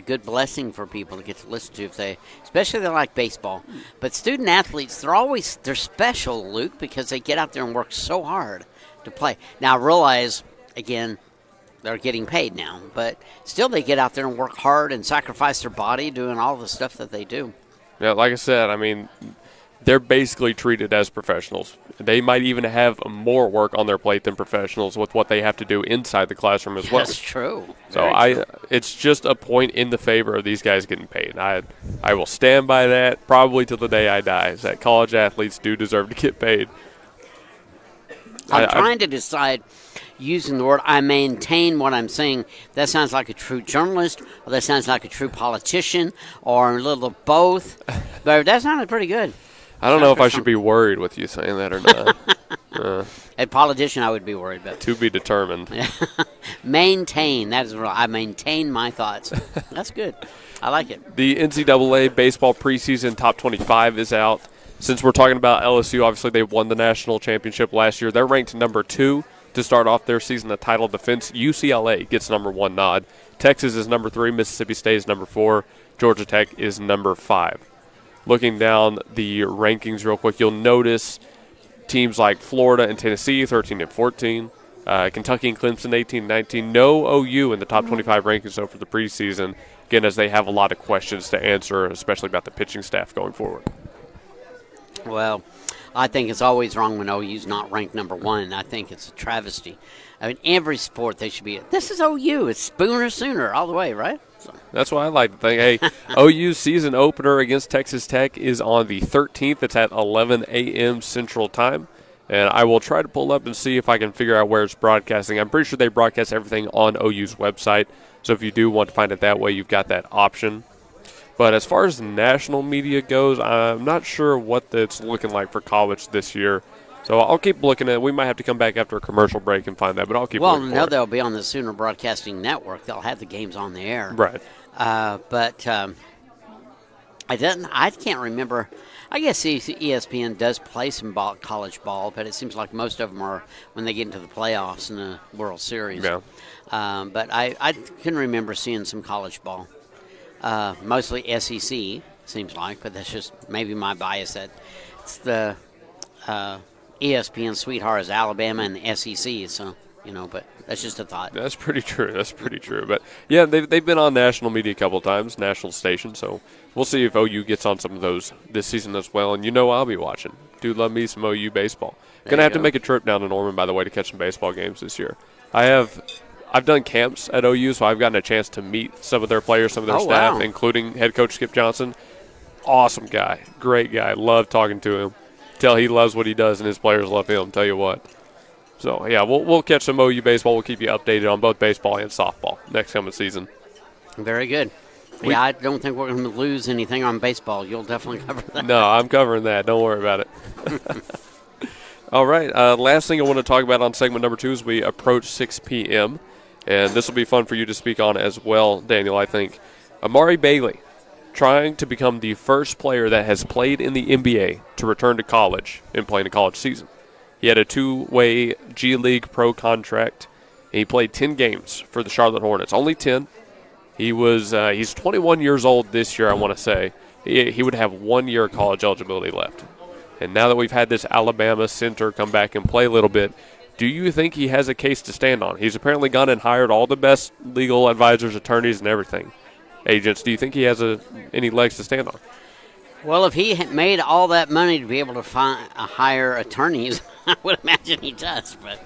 good blessing for people to get to listen to, especially if they like baseball. But student athletes, they're special, Luke, because they get out there and work so hard to play. Now I realize, again, they're getting paid now, but still they get out there and work hard and sacrifice their body doing all the stuff that they do. Yeah, like I said, I mean, they're basically treated as professionals. They might even have more work on their plate than professionals with what they have to do inside the classroom as well. That's true. So it's just a point in the favor of these guys getting paid. I will stand by that probably till the day I die, is that college athletes do deserve to get paid. I'm trying to decide, using the word, I maintain what I'm saying. That sounds like a true journalist, or that sounds like a true politician, or a little of both. But that sounded pretty good. I don't know if I should be worried with you saying that or not. A politician I would be worried about. To be determined. Maintain. That is real. I maintain my thoughts. That's good. I like it. The NCAA baseball preseason top 25 is out. Since we're talking about LSU, obviously they won the national championship last year. They're ranked number 2 to start off their season of title defense. UCLA gets number 1 nod. Texas is number 3. Mississippi State is number 4. Georgia Tech is number 5. Looking down the rankings real quick, you'll notice teams like Florida and Tennessee, 13 and 14. Kentucky and Clemson, 18 and 19. No OU in the top 25 rankings so for the preseason, again, as they have a lot of questions to answer, especially about the pitching staff going forward. Well, I think it's always wrong when OU's not ranked number 1. I think it's a travesty. I mean, every sport they should be. This is OU. It's Spooner Sooner all the way, right? So. That's what I like to think. Hey, OU's season opener against Texas Tech is on the 13th. It's at 11 a.m. Central Time. And I will try to pull up and see if I can figure out where it's broadcasting. I'm pretty sure they broadcast everything on OU's website. So if you do want to find it that way, you've got that option. But as far as the national media goes, I'm not sure what it's looking like for college this year. So I'll keep looking at it. We might have to come back after a commercial break and find that, but I'll keep looking for now it. they'll be on the Sooner Broadcasting Network. They'll have the games on the air. Right. But I can't remember. I guess ESPN does play some college ball, but it seems like most of them are when they get into the playoffs in the World Series. Yeah. But I can remember seeing some college ball. Mostly SEC, seems like, but that's just maybe my bias that it's the ESPN sweetheart is Alabama and the SEC, so, but that's just a thought. That's pretty true. But, yeah, they've been on national media a couple of times, national stations, so we'll see if OU gets on some of those this season as well. And I'll be watching. Do love me some OU baseball. Going to have to make a trip down to Norman, by the way, to catch some baseball games this year. I've done camps at OU, so I've gotten a chance to meet some of their players, some of their staff, including head coach Skip Johnson. Awesome guy. Great guy. Love talking to him. Tell he loves what he does, and his players love him, tell you what. So, yeah, we'll catch some OU baseball. We'll keep you updated on both baseball and softball next coming season. Very good. I don't think we're going to lose anything on baseball. You'll definitely cover that. No, I'm covering that. Don't worry about it. All right, last thing I want to talk about on segment number 2 as we approach 6 p.m., and this will be fun for you to speak on as well, Daniel, I think. Amari Bailey trying to become the first player that has played in the NBA to return to college and play in a college season. He had a 2-way G League pro contract, and he played 10 games for the Charlotte Hornets. Only 10. He's 21 years old this year, I want to say. He would have 1 year of college eligibility left. And now that we've had this Alabama center come back and play a little bit, do you think he has a case to stand on? He's apparently gone and hired all the best legal advisors, attorneys, and everything. Agents, do you think he has any legs to stand on? Well, if he had made all that money to be able to hire attorneys, I would imagine he does. But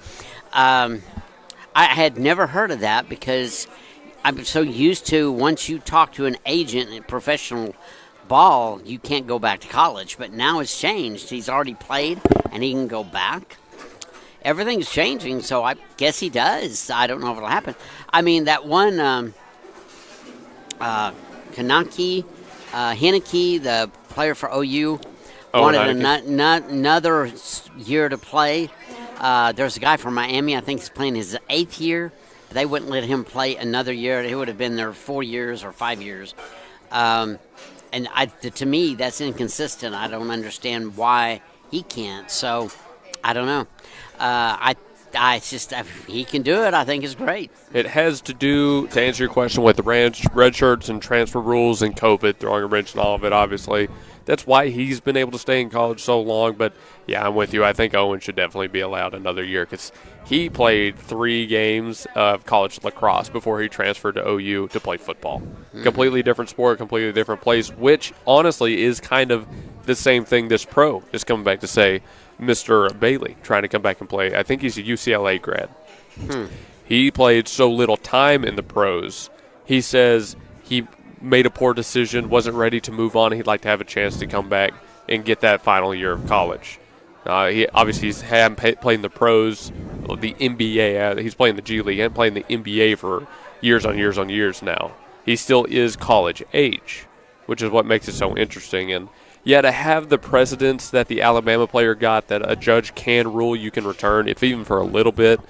I had never heard of that because I'm so used to once you talk to an agent in professional ball, you can't go back to college. But now it's changed. He's already played, and he can go back. Everything's changing, so I guess he does. I don't know if it'll happen. I mean, that one Heineke, the player for OU, wanted another year to play. There's a guy from Miami, I think he's playing his 8th year. They wouldn't let him play another year. He would have been there 4 years or 5 years. And to me, that's inconsistent. I don't understand why he can't. So, I don't know. If he can do it, I think it's great. It has to do, to answer your question, with the red shirts and transfer rules and COVID, throwing a wrench in all of it, obviously. That's why he's been able to stay in college so long. But, yeah, I'm with you. I think Owen should definitely be allowed another year because he played 3 games of college lacrosse before he transferred to OU to play football. Mm-hmm. Completely different sport, completely different place, which honestly is kind of the same thing this pro is coming back to say. Mr. Bailey trying to come back and play. I think he's a UCLA grad. He played so little time in the pros. He says he made a poor decision, wasn't ready to move on. He'd like to have a chance to come back and get that final year of college. He's played in the pros, the NBA. He's playing the G League and playing the NBA for years on years on years now. He still is college age, which is what makes it so interesting. And yeah, to have the precedence that the Alabama player got, that a judge can rule you can return, if even for a little bit,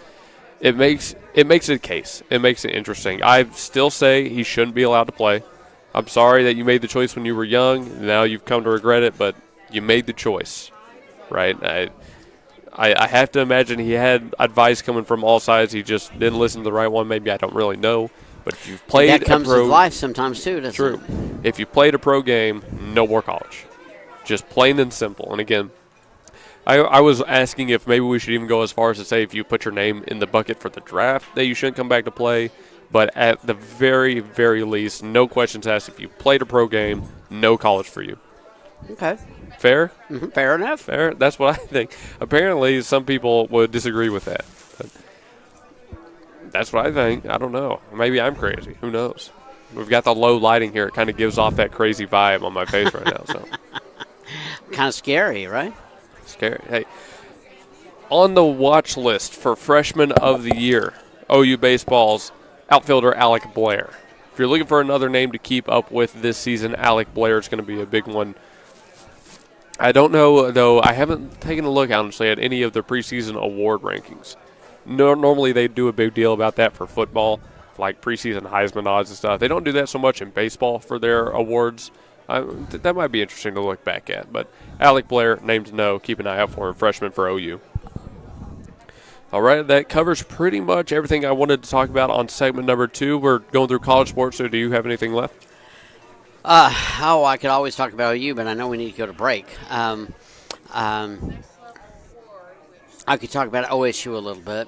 it makes it a case. It makes it interesting. I still say he shouldn't be allowed to play. I'm sorry that you made the choice when you were young. Now you've come to regret it, but you made the choice, right? I have to imagine he had advice coming from all sides. He just didn't listen to the right one. Maybe, I don't really know. But if you've played that comes with life sometimes too, doesn't it? True. If you played a pro game, no more college. Just plain and simple. And again, I was asking if maybe we should even go as far as to say if you put your name in the bucket for the draft that you shouldn't come back to play. But at the very, very least, no questions asked. If you played a pro game, no college for you. Okay. Fair? Mm-hmm. Fair enough. Fair. That's what I think. Apparently, some people would disagree with that. But that's what I think. I don't know. Maybe I'm crazy. Who knows? We've got the low lighting here. It kind of gives off that crazy vibe on my face right now. So. Kind of scary, right? Scary. Hey, on the watch list for Freshman of the Year, OU Baseball's outfielder Alec Blair. if you're looking for another name to keep up with this season, Alec Blair is going to be a big one. I don't know, though. I haven't taken a look, honestly, at any of the preseason award rankings. Normally they do a big deal about that for football, like preseason Heisman odds and stuff. They don't do that so much in baseball for their awards. That might be interesting to look back at. But Alec Blair, name to know. Keep an eye out for him, freshman for OU. All right, that covers pretty much everything I wanted to talk about on segment number 2. We're going through college sports, so do you have anything left? I could always talk about OU, but I know we need to go to break. I could talk about OSU a little bit.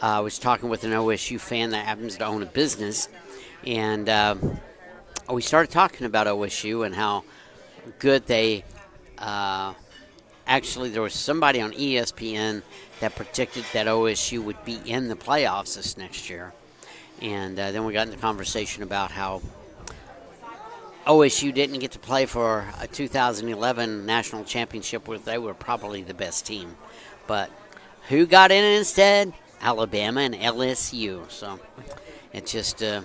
I was talking with an OSU fan that happens to own a business, and we started talking about OSU and how good they actually, there was somebody on ESPN that predicted that OSU would be in the playoffs this next year. And then we got into conversation about how OSU didn't get to play for a 2011 national championship where they were probably the best team. But who got in instead? Alabama and LSU. So it's just a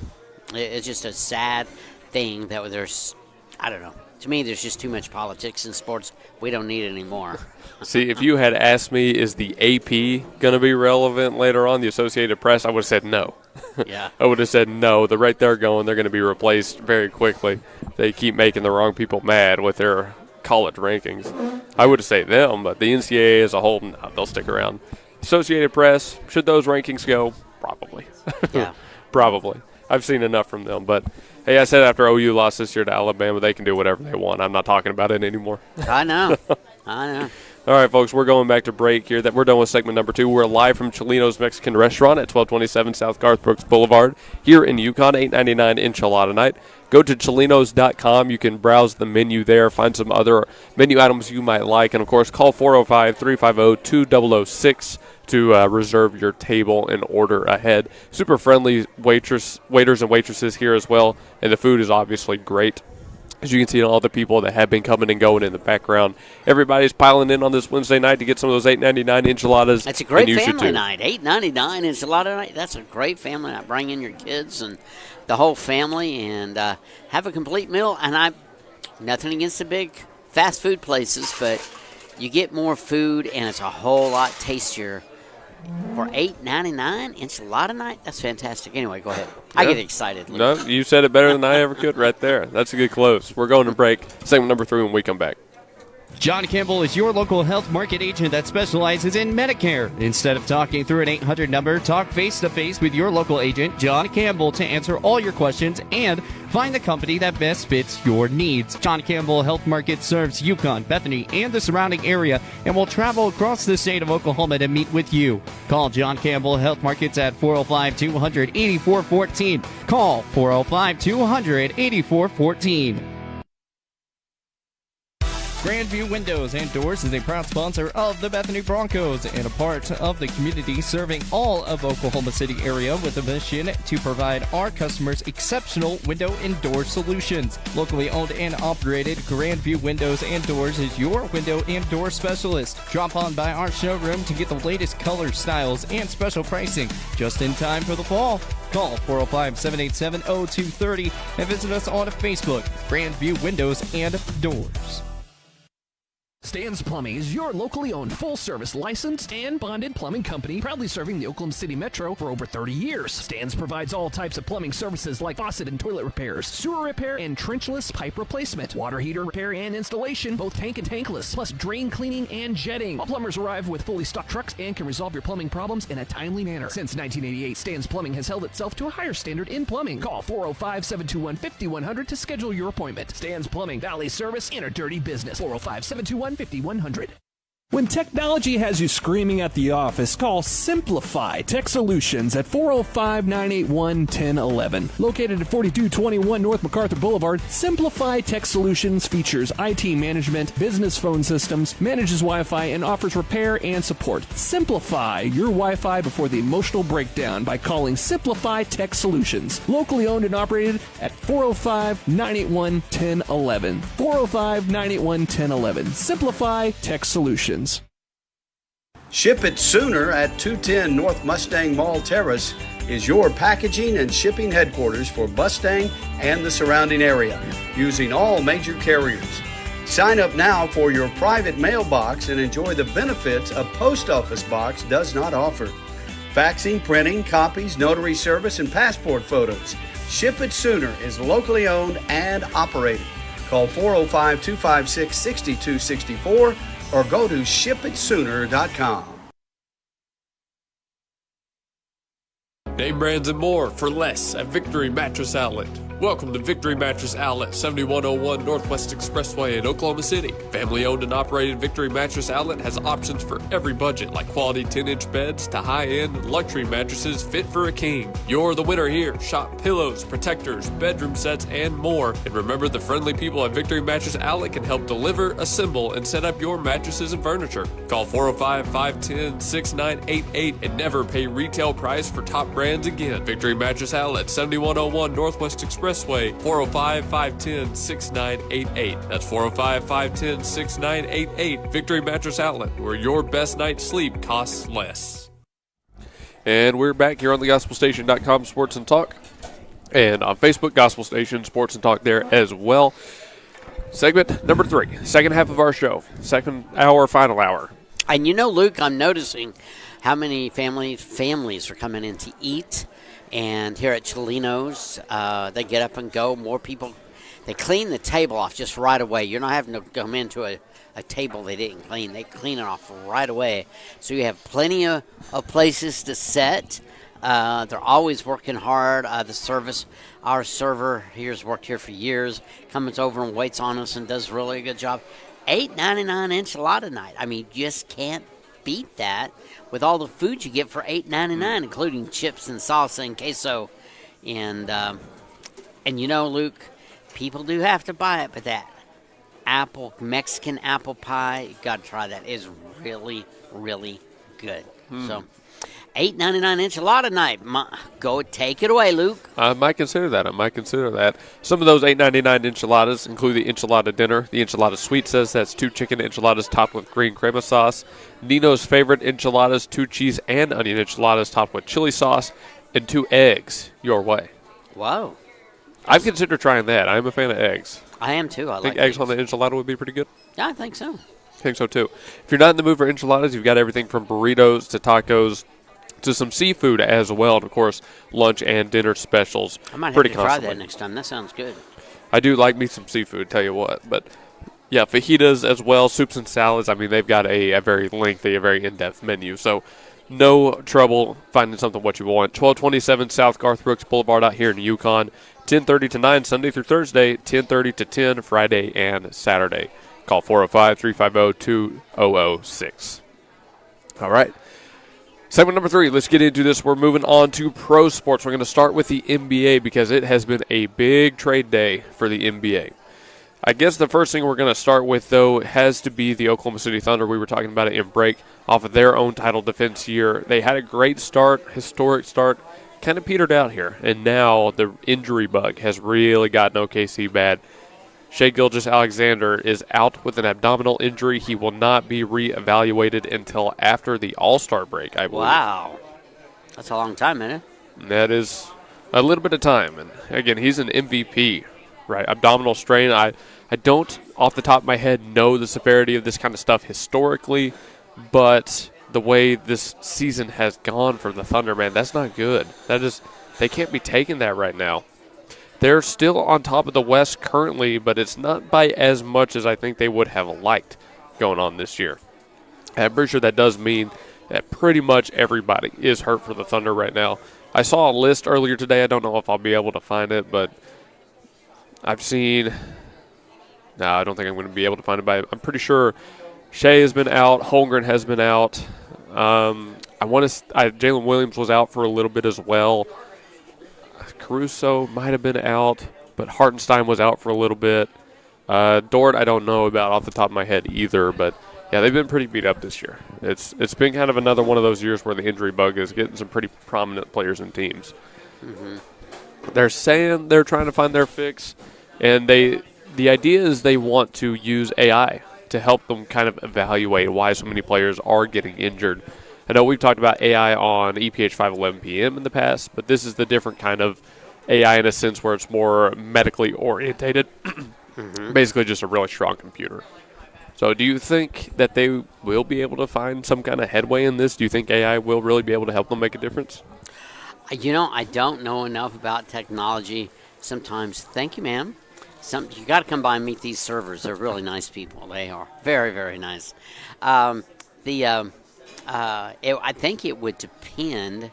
sad thing that there's, I don't know. To me, there's just too much politics in sports. We don't need it anymore. See, if you had asked me, is the AP going to be relevant later on, the Associated Press, I would have said no. Yeah. I would have said no. The rate they're going, they're going to be replaced very quickly. They keep making the wrong people mad with their college rankings. I would say them, but the NCAA as a whole, no, they'll stick around. Associated Press, should those rankings go? Probably. Yeah. Probably. I've seen enough from them, but hey, I said after OU lost this year to Alabama, they can do whatever they want. I'm not talking about it anymore. I know. All right, folks, we're going back to break here. We're done with segment number 2. We're live from Chelino's Mexican Restaurant at 1227 South Garth Brooks Boulevard here in Yukon, $8.99 enchilada night. Go to chelinos.com. You can browse the menu there, find some other menu items you might like, and, of course, call 405-350-2006 to reserve your table and order ahead. Super friendly waiters and waitresses here as well, and the food is obviously great. As you can see, all the people that have been coming and going in the background. Everybody's piling in on this Wednesday night to get some of those $8.99 enchiladas. That's a great family night. $8.99 enchilada night. That's a great family night. Bring in your kids and the whole family and have a complete meal. And nothing against the big fast food places, but you get more food and it's a whole lot tastier. For $8.99 enchilada night? That's fantastic. Anyway, go ahead. Yeah. I get excited. No, you said it better than I ever could right there. That's a good close. We're going to break. Segment number 3 when we come back. John Campbell is your local health market agent that specializes in Medicare. Instead of talking through an 800 number, talk face-to-face with your local agent, John Campbell, to answer all your questions and find the company that best fits your needs. John Campbell Health Market serves Yukon, Bethany, and the surrounding area and will travel across the state of Oklahoma to meet with you. Call John Campbell Health Markets at 405-200-8414. Call 405-200-8414. Grandview Windows and Doors is a proud sponsor of the Bethany Broncos and a part of the community serving all of Oklahoma City area with a mission to provide our customers exceptional window and door solutions. Locally owned and operated, Grandview Windows and Doors is your window and door specialist. Drop on by our showroom to get the latest color, styles, and special pricing just in time for the fall. Call 405-787-0230 and visit us on Facebook, Grandview Windows and Doors. Stan's Plumbing is your locally owned, full-service, licensed, and bonded plumbing company, proudly serving the Oklahoma City Metro for over 30 years. Stan's provides all types of plumbing services like faucet and toilet repairs, sewer repair, and trenchless pipe replacement, water heater repair and installation, both tank and tankless, plus drain cleaning and jetting. All plumbers arrive with fully stocked trucks and can resolve your plumbing problems in a timely manner. Since 1988, Stan's Plumbing has held itself to a higher standard in plumbing. Call 405-721-5100 to schedule your appointment. Stan's Plumbing, Valley Service in a dirty business. 405-721-5100. When technology has you screaming at the office, call Simplify Tech Solutions at 405-981-1011. Located at 4221 North MacArthur Boulevard, Simplify Tech Solutions features IT management, business phone systems, manages Wi-Fi, and offers repair and support. Simplify your Wi-Fi before the emotional breakdown by calling Simplify Tech Solutions. Locally owned and operated at 405-981-1011. 405-981-1011. Simplify Tech Solutions. Ship it sooner at 210 North Mustang Mall Terrace. is your packaging and shipping headquarters for Mustang and the surrounding area, using all major carriers. Sign up now for your private mailbox and enjoy the benefits a post office box does not offer. Faxing, printing, copies, notary service, and passport photos. Ship It Sooner is locally owned and operated. Call 405-256-6264 or go to shipitsooner.com. Name brands and more for less at Victory Mattress Outlet. Welcome to Victory Mattress Outlet, 7101 Northwest Expressway in Oklahoma City. Family owned and operated Victory Mattress Outlet has options for every budget, like quality 10-inch beds to high-end luxury mattresses fit for a king. You're the winner here. Shop pillows, protectors, bedroom sets, and more. And remember, the friendly people at Victory Mattress Outlet can help deliver, assemble, and set up your mattresses and furniture. Call 405-510-6988 and never pay retail price for top brands again. Victory Mattress Outlet, 7101 Northwest Expressway, 405-510-6988. That's 405-510-6988. Victory Mattress Outlet, where your best night's sleep costs less. And we're back here on the GospelStation.com Sports and Talk. And on Facebook, Gospel Station Sports and Talk there as well. Segment number 3, second half of our show. Second hour, final hour. And you know, Luke, I'm noticing how many families are coming in to eat. And here at Chelino's, they get up and go. More people, they clean the table off just right away. You're not having to come into a table they didn't clean. They clean it off right away. So you have plenty of places to sit. They're always working hard. Our server here's worked here for years, comes over and waits on us and does really a good job. $8.99 enchilada night. I mean, you just can't beat that with all the food you get for $8.99, including chips and salsa and queso. And you know, Luke, people do have to buy it, but that Mexican apple pie, you got to try that. It's really, really good. So, $8.99 enchilada night. Go take it away, Luke. I might consider that. Some of those $8.99 enchiladas include the enchilada dinner. The enchilada sweet says that's 2 chicken enchiladas topped with green crema sauce. Nino's favorite enchiladas, 2 cheese and onion enchiladas topped with chili sauce, and 2 eggs your way. Wow. I've considered trying that. I'm a fan of eggs. I am too. I think like eggs on the enchilada would be pretty good. Yeah, I think so. I think so too. If you're not in the mood for enchiladas, you've got everything from burritos to tacos to some seafood as well, and of course, lunch and dinner specials. I might have pretty to constantly. try that next time. That sounds good. I do like me some seafood, tell you what. But, yeah, fajitas as well, soups and salads. I mean, they've got a very lengthy, a very in-depth menu. So, no trouble finding something what you want. 1227 South Garth Brooks Boulevard out here in Yukon. 10:30 to 9 Sunday through Thursday, 10:30 to 10 Friday and Saturday. Call 405-350-2006. All right. Segment number 3, let's get into this. We're moving on to pro sports. We're going to start with the NBA because it has been a big trade day for the NBA. I guess the first thing we're going to start with, though, has to be the Oklahoma City Thunder. We were talking about it in break off of their own title defense year. They had a great start, historic start, kind of petered out here. And now the injury bug has really gotten OKC bad. Shai Gilgeous-Alexander is out with an abdominal injury. He will not be reevaluated until after the All-Star break, I believe. Wow. That's a long time, isn't it? That is a little bit of time. And, again, he's an MVP, right? Abdominal strain. I don't, off the top of my head, know the severity of this kind of stuff historically, but the way this season has gone for the Thunder, man, that's not good. They can't be taking that right now. They're still on top of the West currently, but it's not by as much as I think they would have liked going on this year. I'm pretty sure that does mean that pretty much everybody is hurt for the Thunder right now. I saw a list earlier today. I don't know if I'll be able to find it, but I've seen – no, I don't think I'm going to be able to find it, but I'm pretty sure Shea has been out. Holmgren has been out. Jalen Williams was out for a little bit as well. Caruso might have been out, but Hartenstein was out for a little bit. Dort, I don't know about off the top of my head either, but yeah, they've been pretty beat up this year. It's been kind of another one of those years where the injury bug is getting some pretty prominent players and teams. Mm-hmm. They're saying they're trying to find their fix, and the idea is they want to use AI to help them kind of evaluate why so many players are getting injured. I know we've talked about AI on EPH 511 PM in the past, but this is the different kind of AI in a sense where it's more medically orientated. Basically just a really strong computer. So do you think that they will be able to find some kind of headway in this? Do you think AI will really be able to help them make a difference? I don't know enough about technology sometimes. Thank you, ma'am. You got to come by and meet these servers. They're really nice people. They are very, very nice. I think it would depend.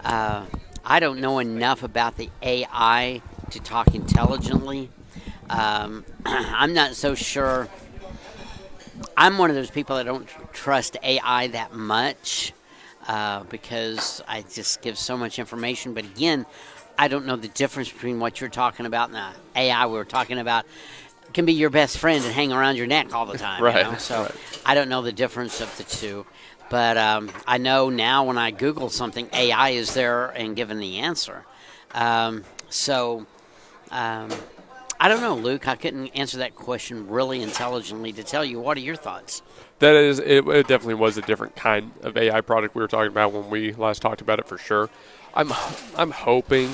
I don't know enough about the AI to talk intelligently. I'm not so sure. I'm one of those people that don't trust AI that much because I just give so much information. But again, I don't know the difference between what you're talking about and the AI we were talking about. It can be your best friend and hang around your neck all the time. Right. You know? So right. I don't know the difference of the two. But I know now when I Google something, AI is there and giving the answer. I don't know, Luke. I couldn't answer that question really intelligently to tell you. What are your thoughts? That is, it definitely was a different kind of AI product we were talking about when we last talked about it for sure. I'm hoping.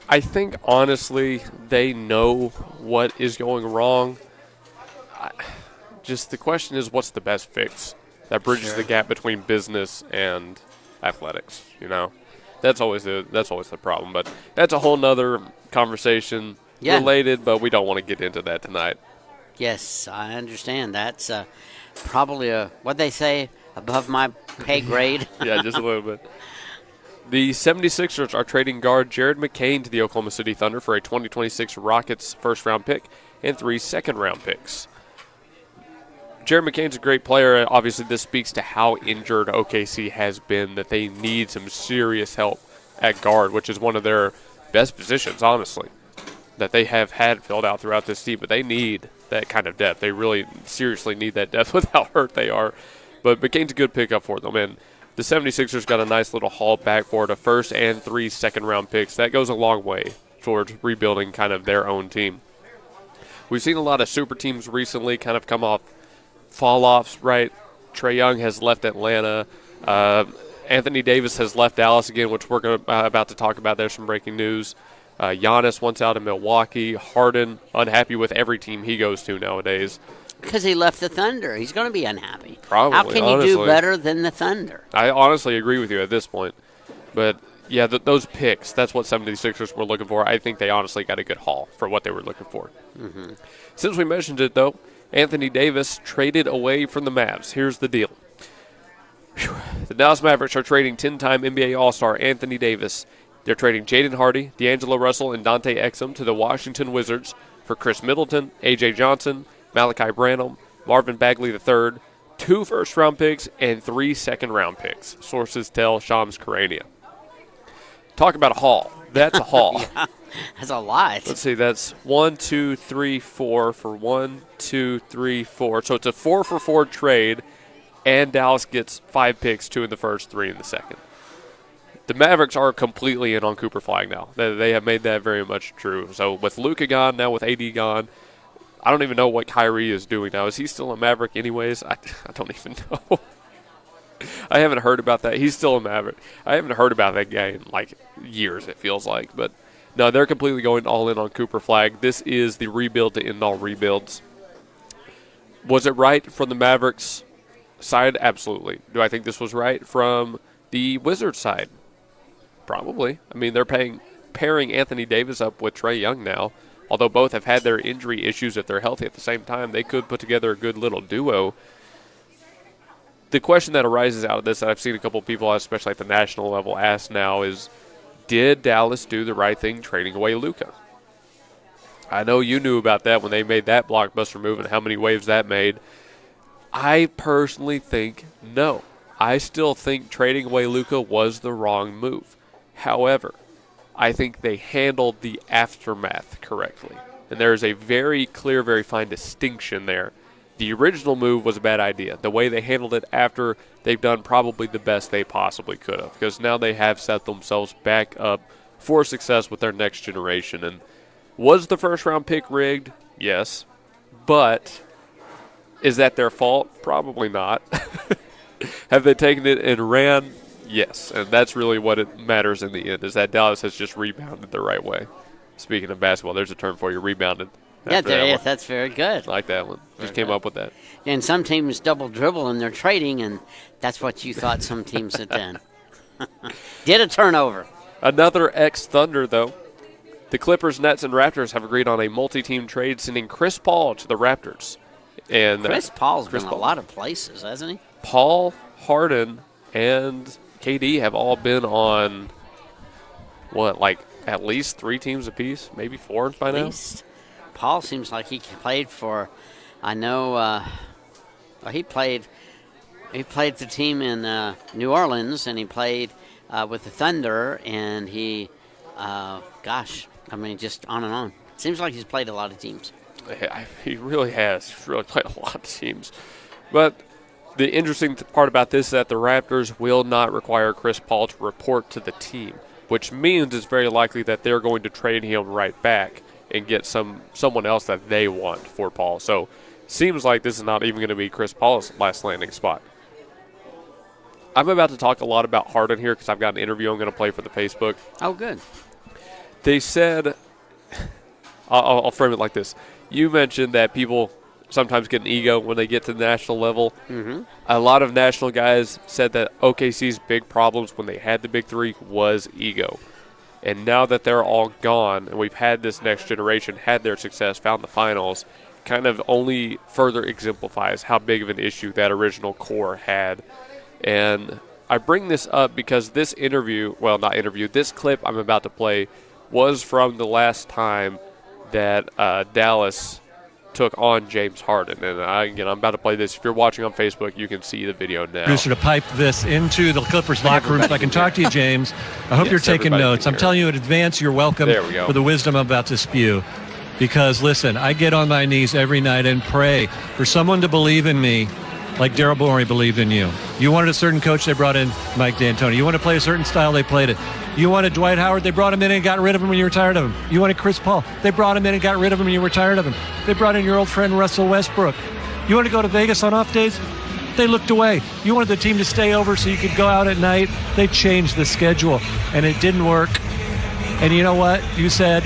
I think, honestly, they know what is going wrong. Just the question is, what's the best fix that bridges the gap between business and athletics, you know? That's always the problem. But that's a whole nother conversation. Yeah. Related, but we don't want to get into that tonight. Yes, I understand. That's probably what they say, above my pay grade. Yeah, just a little bit. The 76ers are trading guard Jared McCain to the Oklahoma City Thunder for a 2026 Rockets first-round pick and 3 second-round picks. Jared McCain's a great player. Obviously, this speaks to how injured OKC has been, that they need some serious help at guard, which is one of their best positions, honestly, that they have had filled out throughout this team, but they need that kind of depth. They really seriously need that depth with how hurt they are. But McCain's a good pickup for them, and the 76ers got a nice little haul back for it, a first and 3 second-round picks. That goes a long way towards rebuilding kind of their own team. We've seen a lot of super teams recently kind of come off fall-offs, right? Trae Young has left Atlanta. Anthony Davis has left Dallas again, which we're about to talk about. There's some breaking news. Giannis wants out of Milwaukee. Harden, unhappy with every team he goes to nowadays. Because he left the Thunder. He's going to be unhappy. Probably, How can honestly. you do better than the Thunder? I honestly agree with you at this point. But, yeah, those picks, that's what 76ers were looking for. I think they honestly got a good haul for what they were looking for. Mm-hmm. Since we mentioned it, though, Anthony Davis traded away from the Mavs. Here's the deal. The Dallas Mavericks are trading 10-time NBA All-Star Anthony Davis. They're trading Jaden Hardy, D'Angelo Russell, and Dante Exum to the Washington Wizards for Chris Middleton, A.J. Johnson, Malachi Branham, Marvin Bagley III, 2 first-round picks, and 3 second-round picks, sources tell Shams Charania. Talk about a haul. That's a haul. Yeah, that's a lot. Let's see, that's 1, 2, 3, 4 for 1, 2, 3, 4. So it's a 4-for-4 trade, and Dallas gets 5 picks, 2 in the first, 3 in the second. The Mavericks are completely in on Cooper Flag now. They have made that very much true. So with Luka gone, now with AD gone, I don't even know what Kyrie is doing now. Is he still a Maverick anyways? I don't even know. I haven't heard about that. He's still a Maverick. I haven't heard about that guy in, like, years, it feels like. But, no, they're completely going all in on Cooper Flag. This is the rebuild to end all rebuilds. Was it right from the Mavericks side? Absolutely. Do I think this was right from the Wizards side? Probably. I mean, they're pairing Anthony Davis up with Trae Young now. Although both have had their injury issues, if they're healthy at the same time, they could put together a good little duo. The question that arises out of this that I've seen a couple of people, especially at the national level, ask now is, did Dallas do the right thing trading away Luka? I know you knew about that when they made that blockbuster move and how many waves that made. I personally think no. I still think trading away Luka was the wrong move. However, I think they handled the aftermath correctly. And there is a very clear, very fine distinction there. The original move was a bad idea. The way they handled it after, they've done probably the best they possibly could have. Because now they have set themselves back up for success with their next generation. And was the first-round pick rigged? Yes. But is that their fault? Probably not. Have they taken it and ran? Yes, and that's really what it matters in the end, is that Dallas has just rebounded the right way. Speaking of basketball, there's a term for you, rebounded. Yeah, that's very good. I like that one. Just came up with that. And some teams double dribble and they're trading, and that's what you thought some teams had done. Did a turnover. Another ex-Thunder, though. The Clippers, Nets, and Raptors have agreed on a multi-team trade, sending Chris Paul to the Raptors. And Chris Paul's been a lot of places, hasn't he? Paul, Harden, and KD have all been on, at least 3 teams apiece? Maybe 4 by now? At least. Paul seems like he played for, I know, he played the team in New Orleans, and he played with the Thunder, and he, just on and on. Seems like he's played a lot of teams. He really has. He's really played a lot of teams. But the interesting part about this is that the Raptors will not require Chris Paul to report to the team, which means it's very likely that they're going to trade him right back and get someone else that they want for Paul. So seems like this is not even going to be Chris Paul's last landing spot. I'm about to talk a lot about Harden here because I've got an interview I'm going to play for the Facebook. Oh, good. They said, I'll frame it like this. You mentioned that people sometimes get an ego when they get to the national level. Mm-hmm. A lot of national guys said that OKC's big problems when they had the big 3 was ego. And now that they're all gone and we've had this next generation, had their success, found the finals, kind of only further exemplifies how big of an issue that original core had. And I bring this up because this this clip I'm about to play was from the last time that Dallas took on James Harden. And I'm about to play this. If you're watching on Facebook, you can see the video now. Producer to pipe this into the Clippers locker room so I can talk to you, James. I hope you're taking notes. I'm telling you in advance, you're welcome for the wisdom I'm about to spew. Because, listen, I get on my knees every night and pray for someone to believe in me like Daryl Morey believed in you. You wanted a certain coach, they brought in Mike D'Antoni. You want to play a certain style, they played it. You wanted Dwight Howard, they brought him in and got rid of him when you were tired of him. You wanted Chris Paul, they brought him in and got rid of him when you were tired of him. They brought in your old friend Russell Westbrook. You wanted to go to Vegas on off days? They looked away. You wanted the team to stay over so you could go out at night? They changed the schedule, and it didn't work. And you know what? You said,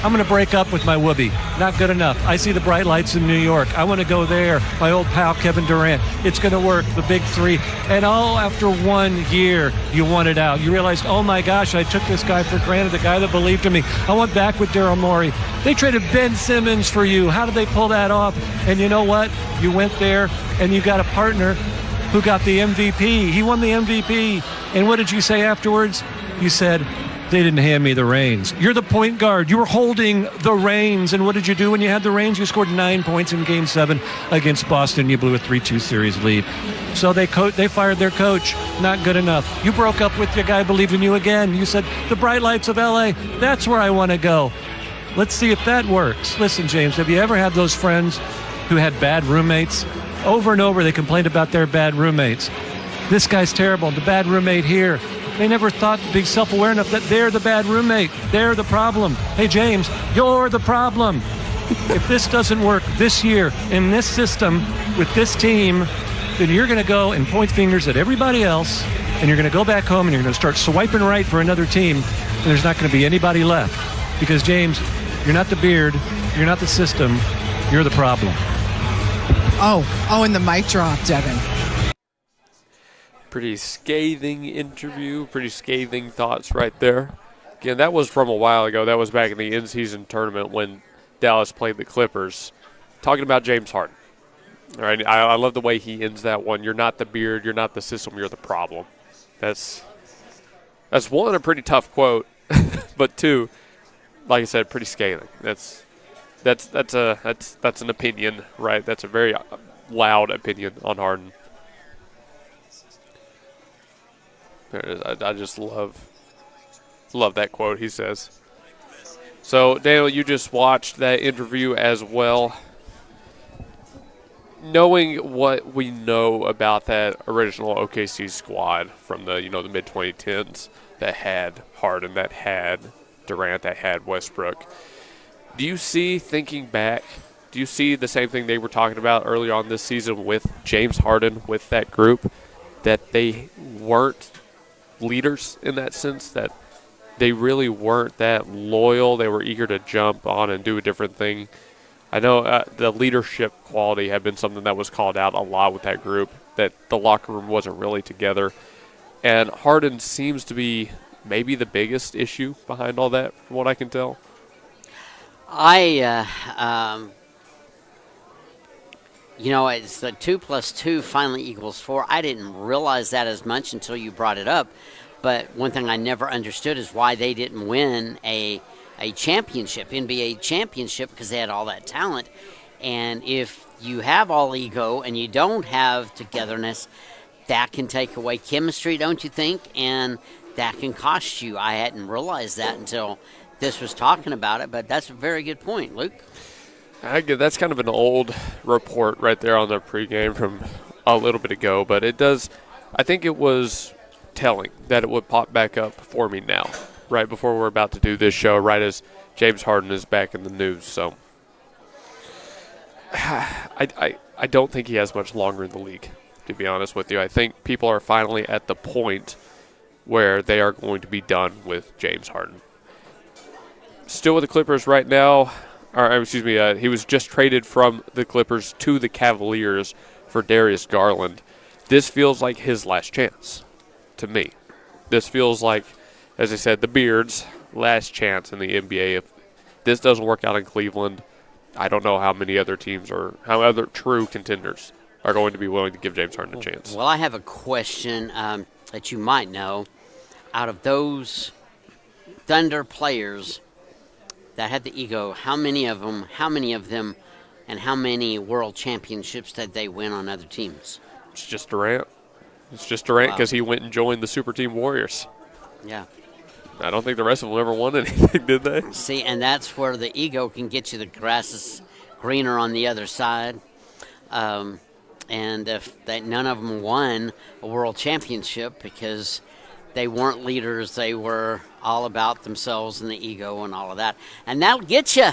I'm going to break up with my whoopee. Not good enough. I see the bright lights in New York. I want to go there. My old pal, Kevin Durant. It's going to work. The big 3. And all after 1 year, you wanted out. You realized, oh my gosh, I took this guy for granted, the guy that believed in me. I went back with Daryl Morey. They traded Ben Simmons for you. How did they pull that off? And you know what? You went there and you got a partner who got the MVP. He won the MVP. And what did you say afterwards? You said, they didn't hand me the reins. You're the point guard. You were holding the reins. And what did you do when you had the reins? You scored 9 points in Game 7 against Boston. You blew a 3-2 series lead. So they fired their coach. Not good enough. You broke up with your guy, believed in you again. You said, the bright lights of L.A., that's where I want to go. Let's see if that works. Listen, James, have you ever had those friends who had bad roommates? Over and over, they complained about their bad roommates. This guy's terrible. The bad roommate here. They never thought to be self-aware enough that they're the bad roommate. They're the problem. Hey, James, you're the problem. If this doesn't work this year in this system with this team, then you're going to go and point fingers at everybody else, and you're going to go back home and you're going to start swiping right for another team, and there's not going to be anybody left. Because, James, you're not the beard, you're not the system, you're the problem. And the mic drop, Devin. Pretty scathing interview, pretty scathing thoughts right there. Again, that was from a while ago. That was back in the in-season tournament when Dallas played the Clippers. Talking about James Harden. All right, I love the way he ends that one. You're not the beard, you're not the system, you're the problem. That's one, a pretty tough quote, but 2, like I said, pretty scathing. That's an opinion, right? That's a very loud opinion on Harden. I just love that quote he says. So, Daniel, you just watched that interview as well. Knowing what we know about that original OKC squad from the the mid-2010s that had Harden, that had Durant, that had Westbrook, do you see, thinking back, do you see the same thing they were talking about earlier on this season with James Harden, with that group? that they weren't leaders in that sense, that they really weren't that loyal. They were eager to jump on and do a different thing. I know the leadership quality had been something that was called out a lot with that group, that the locker room wasn't really together. And Harden seems to be maybe the biggest issue behind all that, from what I can tell. It's the 2 + 2 finally equals 4. I didn't realize that as much until you brought it up. But one thing I never understood is why they didn't win a championship, NBA championship, because they had all that talent. And if you have all ego and you don't have togetherness, that can take away chemistry, don't you think? And that can cost you. I hadn't realized that until this was talking about it, but that's a very good point, Luke. That's kind of an old report right there on the pregame from a little bit ago, but it does. I think it was telling that it would pop back up for me now, right before we're about to do this show, right as James Harden is back in the news. So I don't think he has much longer in the league, to be honest with you. I think people are finally at the point where they are going to be done with James Harden. Still with the Clippers right now. He was just traded from the Clippers to the Cavaliers for Darius Garland. This feels like his last chance to me. This feels like, as I said, the Beard's last chance in the NBA. If this doesn't work out in Cleveland, I don't know how many other teams or how other true contenders are going to be willing to give James Harden a chance. Well, I have a question that you might know. Out of those Thunder players that had the ego, how many of them, and how many world championships did they win on other teams? It's just Durant. It's just Durant because he went and joined the Super Team Warriors. Yeah. I don't think the rest of them ever won anything, did they? See, and that's where the ego can get you. The grass is greener on the other side. And if none of them won a world championship because they weren't leaders, they were all about themselves and the ego and all of that. And that'll get you.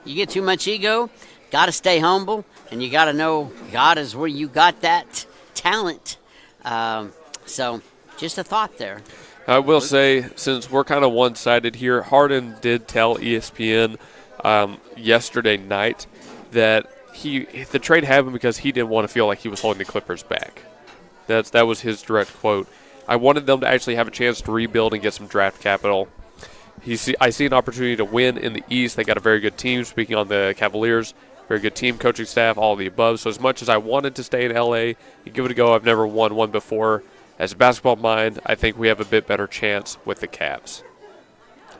You get too much ego, got to stay humble, and you got to know God is where you got that talent. So just a thought there. I will say, since we're kind of one-sided here, Harden did tell ESPN yesterday night that the trade happened because he didn't want to feel like he was holding the Clippers back. That was his direct quote. I wanted them to actually have a chance to rebuild and get some draft capital. I see an opportunity to win in the East. They got a very good team, speaking on the Cavaliers, very good team, coaching staff, all of the above. So as much as I wanted to stay in L.A. and give it a go, I've never won one before. As a basketball mind, I think we have a bit better chance with the Cavs.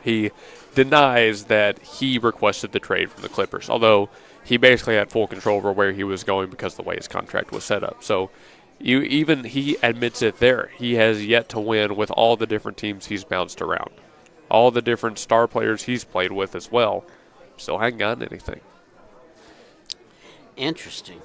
He denies that he requested the trade from the Clippers, although he basically had full control over where he was going because of the way his contract was set up. So he admits it there. He has yet to win with all the different teams he's bounced around. All the different star players he's played with as well. Still hadn't gotten anything. Interesting.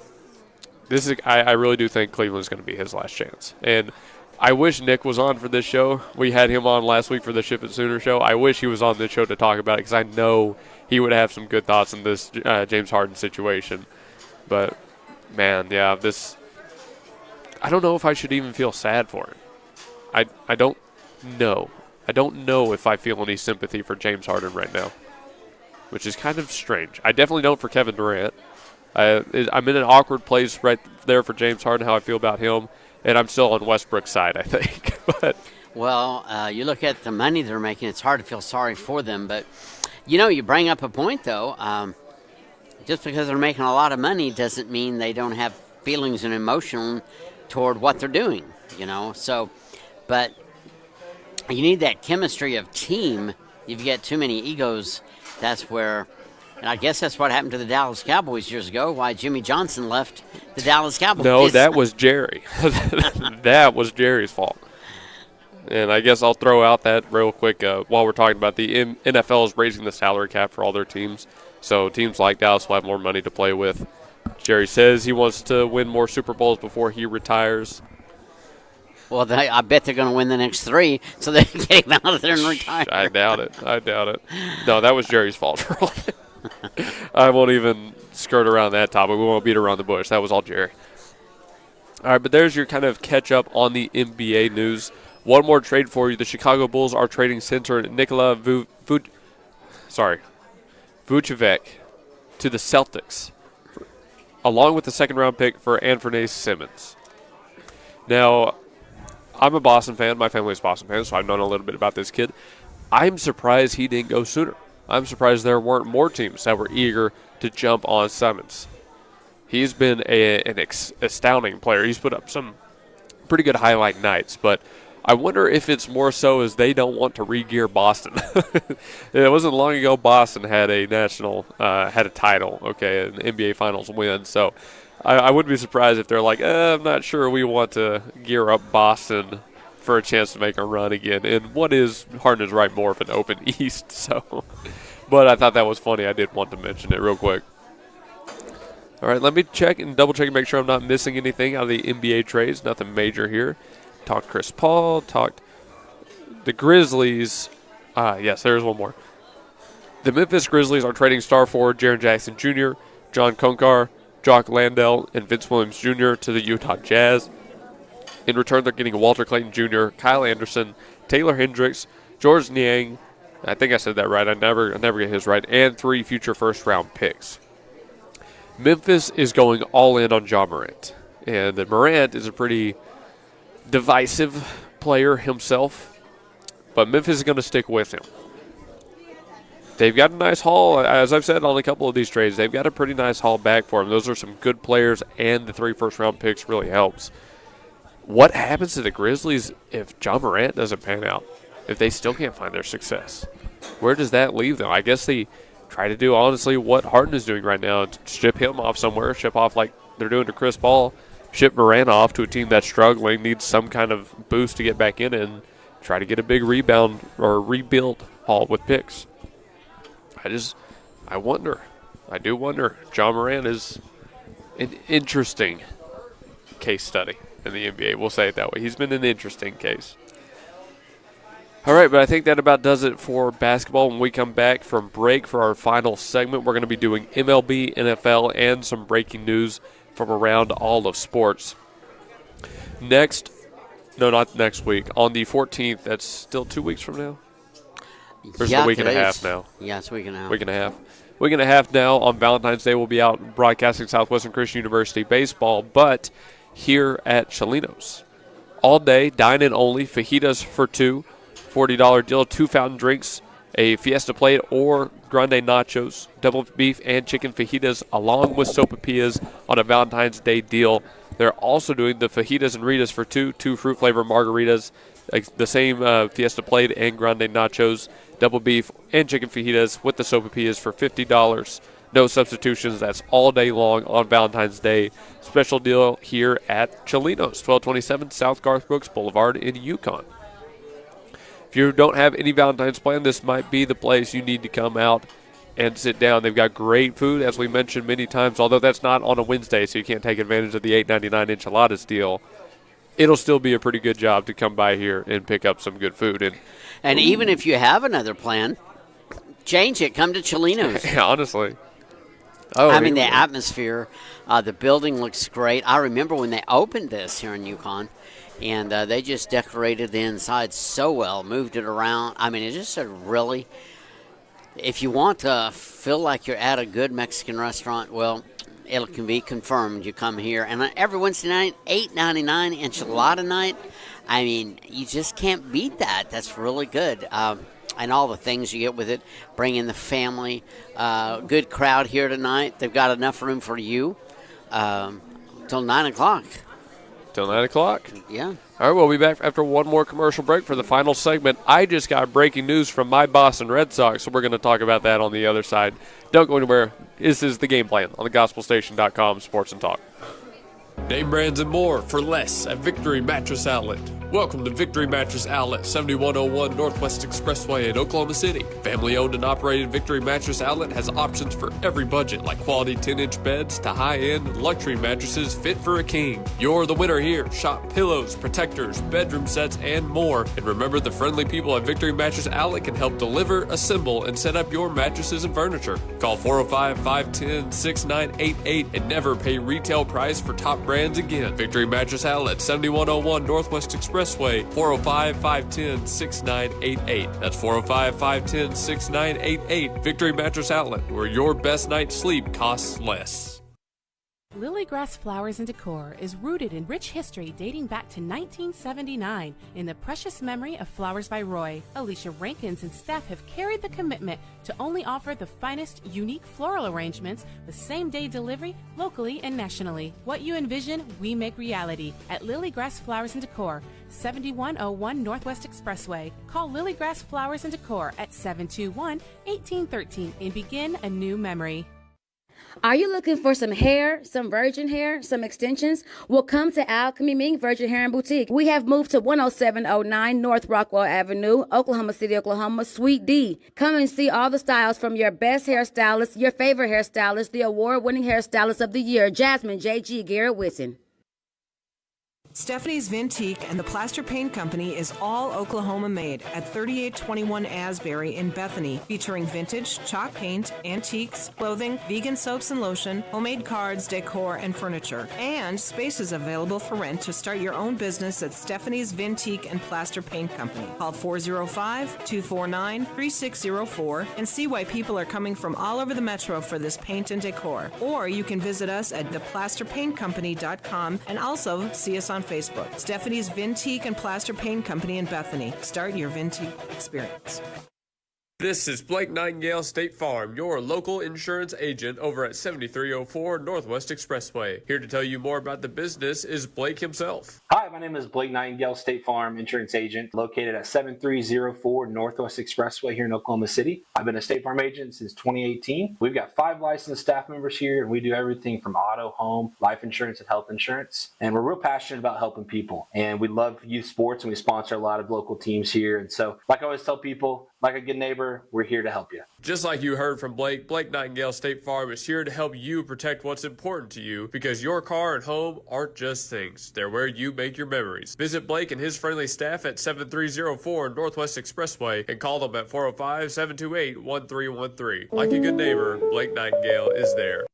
I really do think Cleveland's going to be his last chance. And I wish Nick was on for this show. We had him on last week for the Ship It Sooner show. I wish he was on this show to talk about it because I know he would have some good thoughts in this James Harden situation. But, man, yeah, I don't know if I should even feel sad for him. I don't know. I don't know if I feel any sympathy for James Harden right now, which is kind of strange. I definitely don't for Kevin Durant. I'm in an awkward place right there for James Harden, how I feel about him, and I'm still on Westbrook's side, I think. Well, you look at the money they're making, it's hard to feel sorry for them. But, you bring up a point, though. Just because they're making a lot of money doesn't mean they don't have feelings and emotion toward what they're doing, So, but you need that chemistry of team. If you get too many egos, that's where, and I guess that's what happened to the Dallas Cowboys years ago, why Jimmy Johnson left the Dallas Cowboys. No, that was Jerry. That was Jerry's fault. And I guess I'll throw out that real quick while we're talking about the NFL is raising the salary cap for all their teams. So teams like Dallas will have more money to play with. Jerry says he wants to win more Super Bowls before he retires. Well, I bet they're going to win the next 3, so they can get him out of there and retire. I doubt it. No, that was Jerry's fault for all that. I won't even skirt around that topic. We won't beat around the bush. That was all Jerry. All right, but there's your kind of catch-up on the NBA news. One more trade for you. The Chicago Bulls are trading center Nikola Vucevic to the Celtics, along with the second-round pick for Anthony Simmons. Now, I'm a Boston fan. My family's Boston fans, so I've known a little bit about this kid. I'm surprised he didn't go sooner. I'm surprised there weren't more teams that were eager to jump on Simmons. He's been an astounding player. He's put up some pretty good highlight nights, but I wonder if it's more so as they don't want to re-gear Boston. It wasn't long ago Boston had a had a title, okay, an NBA Finals win. So I wouldn't be surprised if they're like, I'm not sure we want to gear up Boston for a chance to make a run again. And what is Harden's right more of an open East? So, but I thought that was funny. I did want to mention it real quick. All right, let me check and double-check and make sure I'm not missing anything out of the NBA trades. Nothing major here. Talked Chris Paul. Talked the Grizzlies. Yes, there's one more. The Memphis Grizzlies are trading star forward Jaren Jackson Jr., John Konkar, Jock Landale, and Vince Williams Jr. to the Utah Jazz. In return, they're getting Walter Clayton Jr., Kyle Anderson, Taylor Hendricks, George Niang. I think I said that right. I never get his right. And 3 future first-round picks. Memphis is going all in on Ja Morant. And Morant is a pretty divisive player himself, but Memphis is going to stick with him. They've got a nice haul, as I've said on a couple of these trades. They've got a pretty nice haul back for him. Those are some good players, and the 3 first-round picks really helps. What happens to the Grizzlies if Ja Morant doesn't pan out? If they still can't find their success? Where does that leave them? I guess they try to do, honestly, what Harden is doing right now. Ship him off somewhere, ship off like they're doing to Chris Paul, ship Morant off to a team that's struggling, needs some kind of boost to get back in, and try to get a big rebound or rebuild haul with picks. I wonder. I do wonder. Ja Morant is an interesting case study in the NBA. We'll say it that way. He's been an interesting case. All right, but I think that about does it for basketball. When we come back from break for our final segment, we're going to be doing MLB, NFL, and some breaking news from around all of sports. Not next week. On the 14th, that's still 2 weeks from now? Or is it a week and a half now? Yeah, it's a week and a half. Week and a half now. On Valentine's Day, we'll be out broadcasting Southwestern Christian University baseball, but here at Chelino's. All day, dine-in only, fajitas for 2, $40 deal, 2 fountain drinks, a fiesta plate or grande nachos, double beef and chicken fajitas, along with sopapillas on a Valentine's Day deal. They're also doing the fajitas and ritas for 2 fruit-flavored margaritas, the same fiesta plate and grande nachos, double beef and chicken fajitas with the sopapillas for $50. No substitutions. That's all day long on Valentine's Day. Special deal here at Chelino's, 1227 South Garth Brooks Boulevard in Yukon. If you don't have any Valentine's plan, this might be the place you need to come out and sit down. They've got great food, as we mentioned many times, although that's not on a Wednesday, so you can't take advantage of the $8.99 enchiladas deal. It'll still be a pretty good job to come by here and pick up some good food. And even if you have another plan, change it. Come to Chelino's. Yeah, honestly. The atmosphere, the building looks great. I remember when they opened this here in Yukon, and they just decorated the inside so well, moved it around. I mean, it's just a really, if you want to feel like you're at a good Mexican restaurant, well, it can be confirmed. You come here, and every Wednesday night, $8.99 enchilada night. I mean, you just can't beat that. That's really good. And all the things you get with it, bring in the family. Good crowd here tonight. They've got enough room for you till 9 o'clock. Till 9 o'clock? Yeah. All right, we'll be back after one more commercial break for the final segment. I just got breaking news from my Boston Red Sox, so we're going to talk about that on the other side. Don't go anywhere. This is The Game Plan on thegospelstation.com, Sports and Talk. Name brands and more for less at Victory Mattress Outlet. Welcome to Victory Mattress Outlet, 7101 Northwest Expressway in Oklahoma City. Family owned and operated Victory Mattress Outlet has options for every budget, like quality 10-inch beds to high-end luxury mattresses fit for a king. You're the winner here. Shop pillows, protectors, bedroom sets, and more. And remember, the friendly people at Victory Mattress Outlet can help deliver, assemble, and set up your mattresses and furniture. Call 405-510-6988 and never pay retail price for top brands again. Victory Mattress Outlet, 7101 Northwest Expressway, 405-510-6988. That's 405-510-6988. Victory Mattress Outlet, where your best night's sleep costs less. Lilygrass Flowers and Decor is rooted in rich history dating back to 1979 in the precious memory of Flowers by Roy. Alicia Rankins and staff have carried the commitment to only offer the finest, unique floral arrangements with same-day delivery locally and nationally. What you envision, we make reality at Lilygrass Flowers and Decor, 7101 Northwest Expressway. Call Lilygrass Flowers and Decor at 721-1813 and begin a new memory. Are you looking for some hair, some virgin hair, some extensions? Well, come to Alchemy Ming Virgin Hair and Boutique. We have moved to 10709 North Rockwell Avenue, Oklahoma City, Oklahoma, Suite D. Come and see all the styles from your best hairstylist, your favorite hairstylist, the award-winning hairstylist of the year, Jasmine J.G. Garrett Whitson. Stephanie's Vintique and the Plaster Paint Company is all Oklahoma made at 3821 Asbury in Bethany, featuring vintage, chalk paint, antiques, clothing, vegan soaps and lotion, homemade cards, decor, and furniture. And space is available for rent to start your own business at Stephanie's Vintique and Plaster Paint Company. Call 405-249-3604 and see why people are coming from all over the metro for this paint and decor. Or you can visit us at theplasterpaintcompany.com and also see us on Facebook. Stephanie's Vintique and Plaster Paint Company in Bethany. Start your Vintique experience. This is Blake Nightingale State Farm, your local insurance agent over at 7304 Northwest Expressway. Here to tell you more about the business is Blake himself. Hi, my name is Blake Nightingale, State Farm insurance agent located at 7304 Northwest Expressway here in Oklahoma City. I've been a State Farm agent since 2018. We've got 5 licensed staff members here, and we do everything from auto, home, life insurance, and health insurance. And we're real passionate about helping people. And we love youth sports, and we sponsor a lot of local teams here. And so, like I always tell people, like a good neighbor, we're here to help you. Just like you heard from Blake, Blake Nightingale State Farm is here to help you protect what's important to you, because your car and home aren't just things. They're where you make your memories. Visit Blake and his friendly staff at 7304 Northwest Expressway and call them at 405-728-1313. Like a good neighbor, Blake Nightingale is there.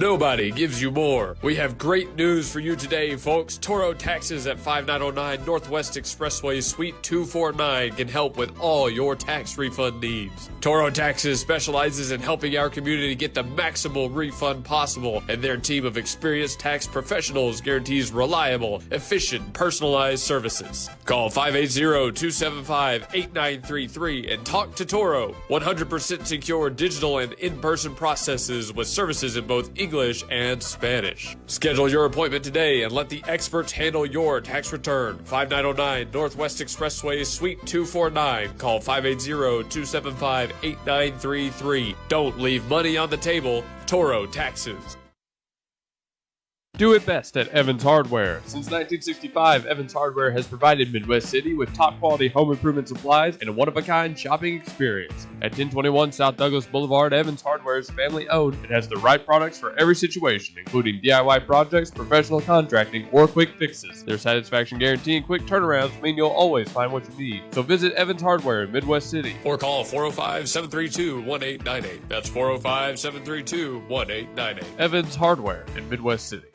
Nobody gives you more. We have great news for you today, folks. Toro Taxes at 5909 Northwest Expressway, Suite 249 can help with all your tax refund needs. Toro Taxes specializes in helping our community get the maximal refund possible, and their team of experienced tax professionals guarantees reliable, efficient, personalized services. Call 580-275-8933 and talk to Toro. 100% secure digital and in-person processes with services in both English and Spanish. Schedule your appointment today and let the experts handle your tax return. 5909 Northwest Expressway, Suite 249. Call 580-275-8933. Don't leave money on the table. Toro Taxes. Do it best at Evans Hardware. Since 1965, Evans Hardware has provided Midwest City with top-quality home improvement supplies and a one-of-a-kind shopping experience. At 1021 South Douglas Boulevard, Evans Hardware is family-owned and has the right products for every situation, including DIY projects, professional contracting, or quick fixes. Their satisfaction guarantee and quick turnarounds mean you'll always find what you need. So visit Evans Hardware in Midwest City or call 405-732-1898. That's 405-732-1898. Evans Hardware in Midwest City.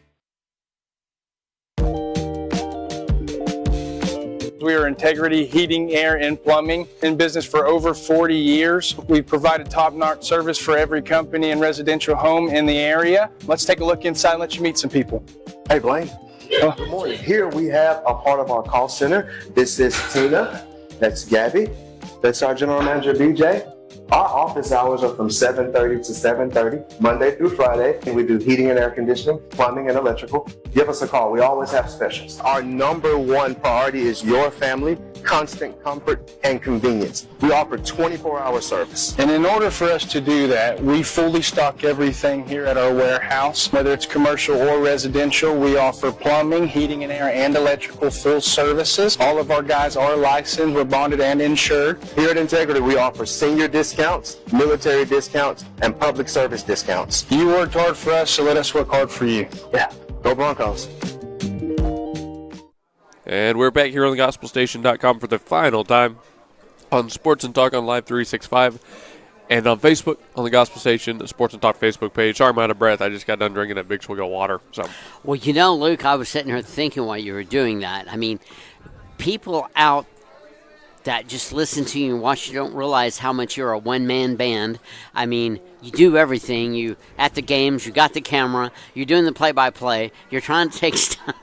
We are Integrity Heating, Air, and Plumbing, in business for over 40 years. We've provided top-notch service for every company and residential home in the area. Let's take a look inside and let you meet some people. Hey, Blaine. Good morning. Here we have a part of our call center. This is Tina. That's Gabby. That's our general manager, BJ. Our office hours are from 7:30 to 7:30, Monday through Friday. And we do heating and air conditioning, plumbing, and electrical. Give us a call. We always have specials. Our number one priority is your family constant comfort and convenience. We offer 24-hour service. And in order for us to do that, we fully stock everything here at our warehouse. Whether it's commercial or residential, we offer plumbing, heating and air, and electrical full services. All of our guys are licensed, we're bonded and insured. Here at Integrity, we offer senior discounts, military discounts, and public service discounts. You worked hard for us, so let us work hard for you. Yeah, go Broncos. And we're back here on thegospelstation.com for the final time on Sports and Talk on Live 365 and on Facebook on the Gospel Station, the Sports and Talk Facebook page. Sorry, I'm out of breath. I just got done drinking a big swig of water. So, well, Luke, I was sitting here thinking while you were doing that. I mean, people out that just listen to you and watch you don't realize how much you're a one-man band. I mean, you do everything. You at the games, you got the camera, you're doing the play-by-play, you're trying to take stuff.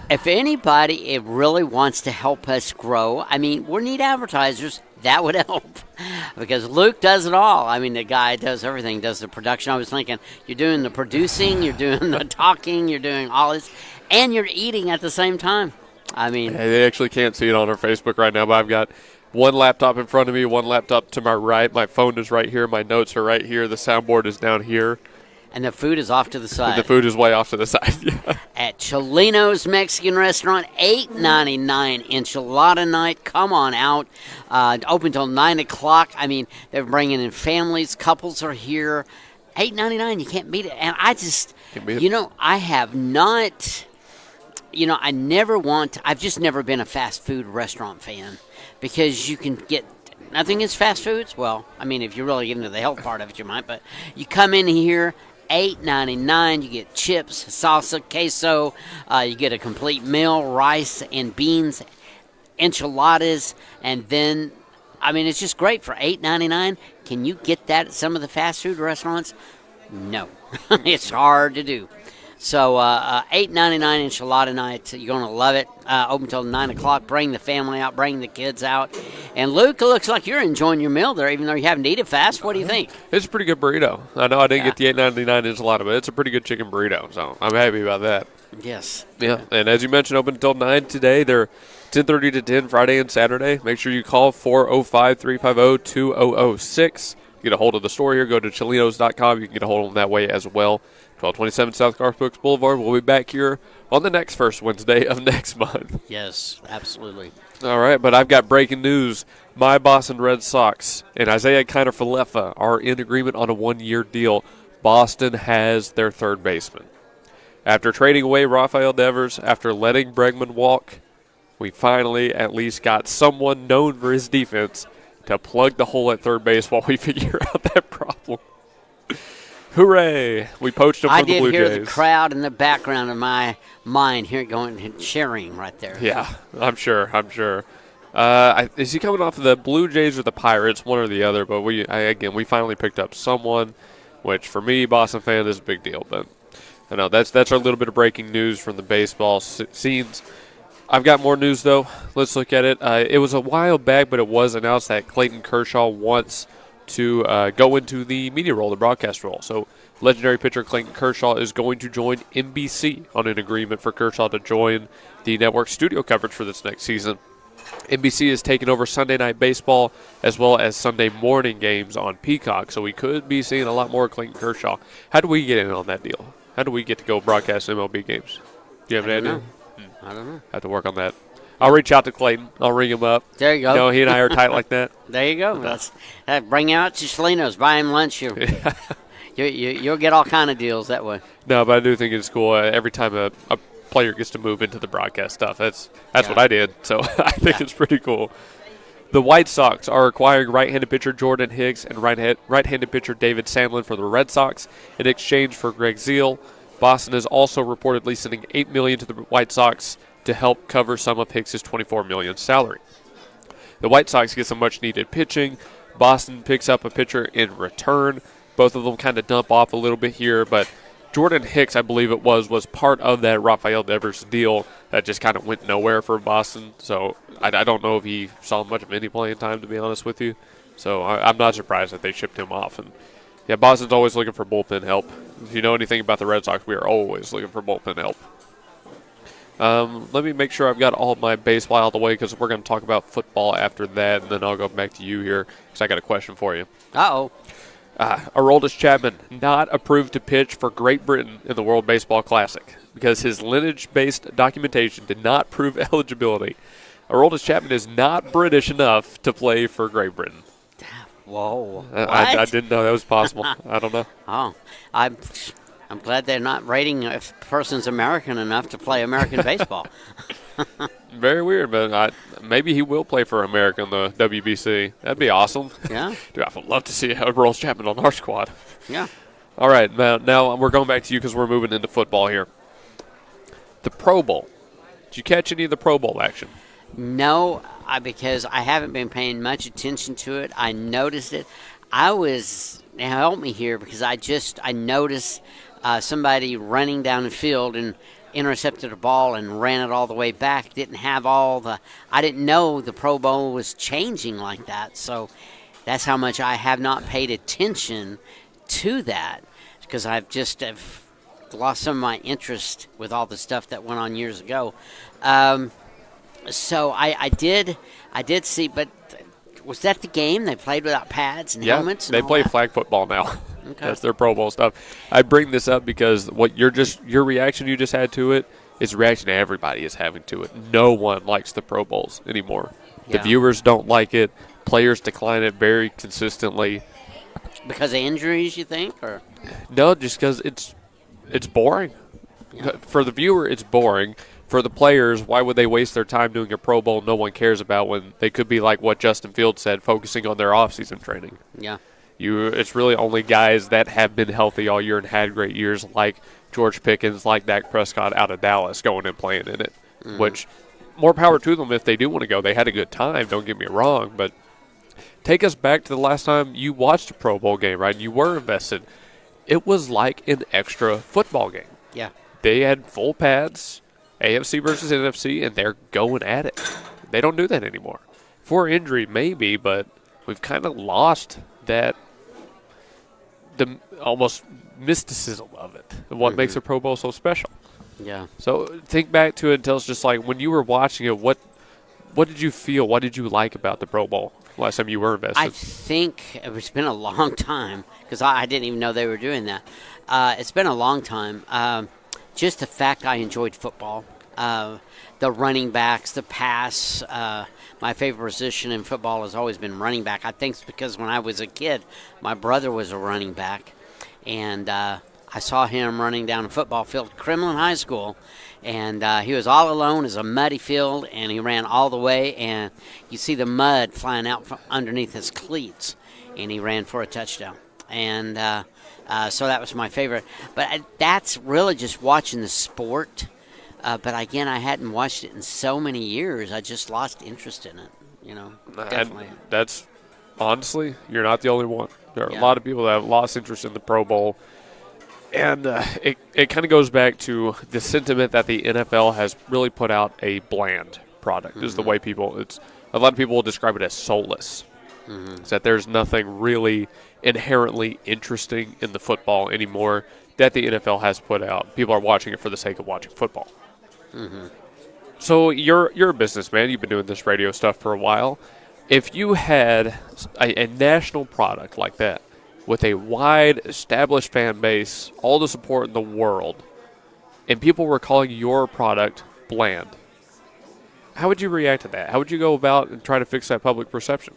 If anybody really wants to help us grow, I mean, we need advertisers. That would help because Luke does it all. I mean, the guy does everything, does the production. I was thinking, you're doing the producing, you're doing the talking, you're doing all this, and you're eating at the same time. I mean, they actually can't see it on our Facebook right now, but I've got one laptop in front of me, one laptop to my right. My phone is right here. My notes are right here. The soundboard is down here. And the food is off to the side. And the food is way off to the side, yeah. At Chelino's Mexican Restaurant, $8.99 enchilada night. Come on out. Open till 9 o'clock. I mean, they're bringing in families. Couples are here. $8.99. You can't beat it. And I just, I have not, I've just never been a fast food restaurant fan because you can get nothing is fast foods. Well, I mean, if you really get into the health part of it, you might. But you come in here, $8.99. You get chips, salsa, queso. You get a complete meal, rice and beans, enchiladas, and then, I mean, it's just great for $8.99. Can you get that at some of the fast food restaurants? No. It's hard to do. So $8.99 enchilada night. You're going to love it. Open until 9 o'clock. Bring the family out. Bring the kids out. And, Luke, it looks like you're enjoying your meal there, even though you haven't eaten it fast. What do you think? It's a pretty good burrito. I know I didn't get the $8.99 enchilada, but it's a pretty good chicken burrito. So I'm happy about that. Yes. Yeah, and as you mentioned, open until 9 today. They're 10:30 to 10 Friday and Saturday. Make sure you call 405-350-2006. Get a hold of the store here. Go to chelinos.com. You can get a hold of them that way as well. 1227 South Garth Boulevard. We'll be back here on the next first Wednesday of next month. Yes, absolutely. All right, but I've got breaking news. My Boston Red Sox and Isaiah Kiner-Falefa are in agreement on a one-year deal. Boston has their third baseman. After trading away Rafael Devers, after letting Bregman walk, we finally at least got someone known for his defense to plug the hole at third base while we figure out that problem. Hooray! We poached him from the Blue Jays. I did hear the crowd in the background of my mind here going and cheering right there. Yeah, I'm sure. Is he coming off of the Blue Jays or the Pirates? One or the other. But we finally picked up someone, which for me, Boston fan, is a big deal. But I know that's our little bit of breaking news from the baseball scenes. I've got more news, though. Let's look at it. It was a while back, but it was announced that Clayton Kershaw wants to go into the media role, the broadcast role. So legendary pitcher Clayton Kershaw is going to join NBC on an agreement for Kershaw to join the network studio coverage for this next season. NBC is taking over Sunday Night Baseball as well as Sunday morning games on Peacock, so we could be seeing a lot more Clayton Kershaw. How do we get in on that deal? How do we get to go broadcast MLB games? Do you have an idea? I don't know. I have to work on that. I'll reach out to Clayton. I'll ring him up. There you go. He and I are tight like that. There you go. Bring him out to Chelino's. Buy him lunch. You'll get all kind of deals that way. No, but I do think it's cool. Every time a player gets to move into the broadcast stuff, that's what I did. So I think it's pretty cool. The White Sox are acquiring right-handed pitcher Jordan Hicks and right-handed pitcher David Sandlin for the Red Sox in exchange for Greg Zeal. Boston is also reportedly sending $8 million to the White Sox to help cover some of Hicks's $24 million salary. The White Sox get some much-needed pitching. Boston picks up a pitcher in return. Both of them kind of dump off a little bit here, but Jordan Hicks, I believe it was part of that Rafael Devers deal that just kind of went nowhere for Boston. So I don't know if he saw much of any playing time, to be honest with you. So I'm not surprised that they shipped him off. And yeah, Boston's always looking for bullpen help. If you know anything about the Red Sox, we are always looking for bullpen help. Let me make sure I've got all of my baseball out of the way because we're going to talk about football after that, and then I'll go back to you here because I got a question for you. Uh-oh. Aroldis Chapman not approved to pitch for Great Britain in the World Baseball Classic because his lineage-based documentation did not prove eligibility. Aroldis Chapman is not British enough to play for Great Britain. Whoa. I didn't know that was possible. I don't know. Oh, I'm glad they're not rating if a person's American enough to play American baseball. Very weird, but maybe he will play for America in the WBC. That'd be awesome. Yeah. Dude, I would love to see Aroldis Chapman on our squad. Yeah. All right, now we're going back to you because we're moving into football here. The Pro Bowl. Did you catch any of the Pro Bowl action? No, because I haven't been paying much attention to it. I noticed it. Now help me here because I noticed somebody running down the field and intercepted a ball and ran it all the way back. I didn't know the Pro Bowl was changing like that. So that's how much I have not paid attention to that because I've lost some of my interest with all the stuff that went on years ago. So I did see, but was that the game? They played without pads and helmets? Yeah, they play flag football now. Okay. That's their Pro Bowl stuff. I bring this up because your reaction you just had to it is the reaction everybody is having to it. No one likes the Pro Bowls anymore. Yeah. The viewers don't like it. Players decline it very consistently. Because of injuries, you think? Or no, just because it's boring. Yeah. For the viewer, it's boring. For the players, why would they waste their time doing a Pro Bowl no one cares about when they could be like what Justin Fields said, focusing on their offseason training? Yeah. It's really only guys that have been healthy all year and had great years like George Pickens, like Dak Prescott out of Dallas going and playing in it, which more power to them if they do want to go. They had a good time, don't get me wrong, but take us back to the last time you watched a Pro Bowl game, right? You were invested. It was like an extra football game. Yeah. They had full pads, AFC versus NFC, and they're going at it. They don't do that anymore. For injury, maybe, but we've kind of lost the almost mysticism of it, and what makes a Pro Bowl so special. Yeah. So think back to it and tell us just like when you were watching it, what did you feel? What did you like about the Pro Bowl last time you were invested? I think it's been a long time because I didn't even know they were doing that. It's been a long time. Just the fact I enjoyed football, the running backs, the pass. My favorite position in football has always been running back. I think it's because when I was a kid, my brother was a running back, and I saw him running down a football field at Kremlin High School, and he was all alone. It was a muddy field, and he ran all the way, and you see the mud flying out from underneath his cleats, and he ran for a touchdown. And so that was my favorite. But that's really just watching the sport. But again, I hadn't watched it in so many years. I just lost interest in it. Definitely. And that's honestly, you're not the only one. There are a lot of people that have lost interest in the Pro Bowl. And it kind of goes back to the sentiment that the NFL has really put out a bland product. Is the way a lot of people will describe it as soulless. It's that there's nothing really inherently interesting in the football anymore that the NFL has put out. People are watching it for the sake of watching football. So you're a businessman. You've been doing this radio stuff for a while. If you had a national product like that with a wide established fan base, all the support in the world, and people were calling your product bland, how would you react to that? How would you go about and try to fix that public perception?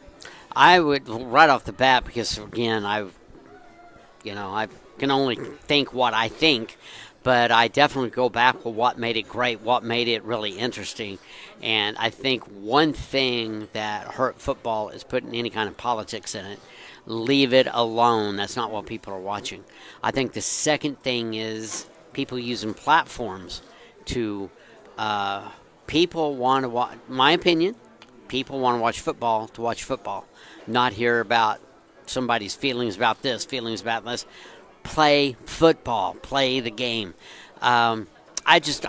I would right off the bat because again I can only think what I think, but I definitely go back with what made it great, what made it really interesting. And I think one thing that hurt football is putting any kind of politics in it. Leave it alone. That's not what people are watching. I think the second thing is people using platforms to people want to watch, my opinion, people want to watch football to watch football, not hear about somebody's feelings about this, feelings about this. Play football, play the game. I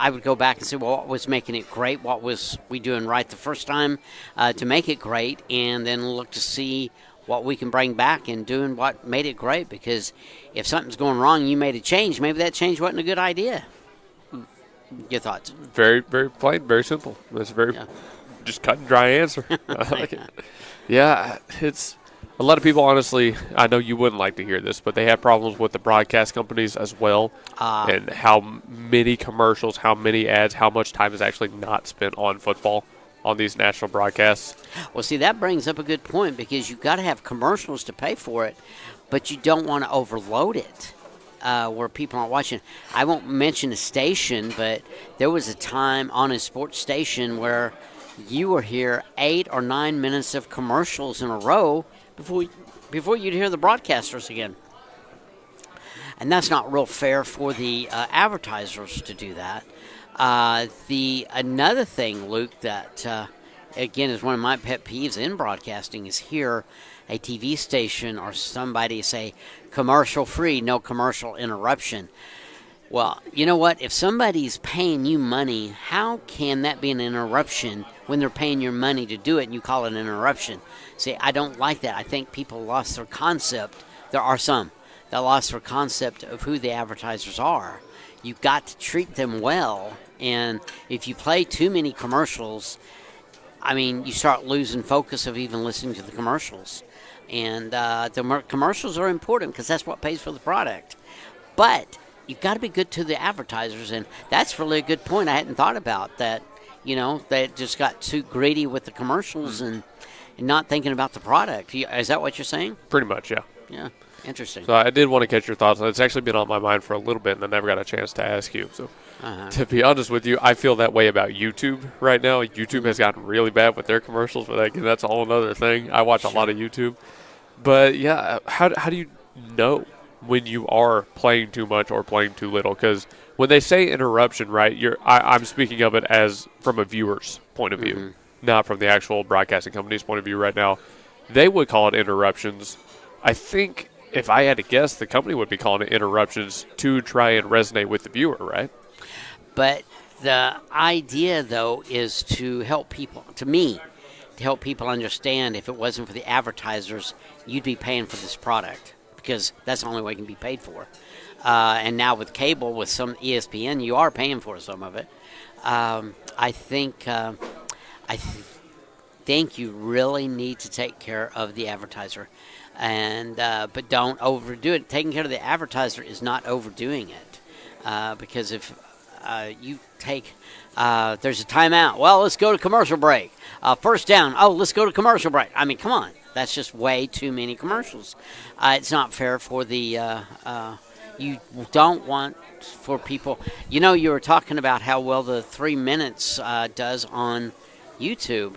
would go back and say, well, what was making it great? What was we doing right the first time to make it great? And then look to see what we can bring back and doing what made it great. Because if something's going wrong, you made a change. Maybe that change wasn't a good idea. Your thoughts? Very, very plain, very simple. That's a very just cut and dry answer. I like it. Yeah, it's a lot of people, honestly, I know you wouldn't like to hear this, but they have problems with the broadcast companies as well, and how many commercials, how many ads, how much time is actually not spent on football on these national broadcasts. Well, see, that brings up a good point because you've got to have commercials to pay for it, but you don't want to overload it where people aren't watching. I won't mention a station, but there was a time on a sports station where you were here 8 or 9 minutes of commercials in a row before you'd hear the broadcasters again. And that's not real fair for the advertisers to do that. Another thing, Luke, that again is one of my pet peeves in broadcasting is hear a TV station or somebody say commercial free, no commercial interruption. Well, you know what? If somebody's paying you money, how can that be an interruption when they're paying your money to do it and you call it an interruption? See, I don't like that. I think people lost their concept. There are some that lost their concept of who the advertisers are. You've got to treat them well. And if you play too many commercials, I mean, you start losing focus of even listening to the commercials. And the commercials are important because that's what pays for the product. But you've got to be good to the advertisers, and that's really a good point I hadn't thought about, that, you know, they just got too greedy with the commercials and not thinking about the product. Is that what you're saying? Pretty much, yeah. Yeah, interesting. So I did want to catch your thoughts. It's actually been on my mind for a little bit, and I never got a chance to ask you. So to be honest with you, I feel that way about YouTube right now. YouTube has gotten really bad with their commercials, but again, that's a whole other thing. I watch a lot of YouTube. But, yeah, how do you know when you are playing too much or playing too little? Because when they say interruption, right, I'm speaking of it as from a viewer's point of view, not from the actual broadcasting company's point of view right now. They would call it interruptions. I think if I had to guess, the company would be calling it interruptions to try and resonate with the viewer, right? But the idea, though, is to help people, to me, to help people understand if it wasn't for the advertisers, you'd be paying for this product, because that's the only way it can be paid for. And now with cable, with some ESPN, you are paying for some of it. I think you really need to take care of the advertiser, and but don't overdo it. Taking care of the advertiser is not overdoing it, because if you take there's a timeout. Well, let's go to commercial break. First down. Oh, let's go to commercial break. I mean, come on. That's just way too many commercials. It's not fair for the you don't want for people. You know, you were talking about how well the 3 minutes does on YouTube.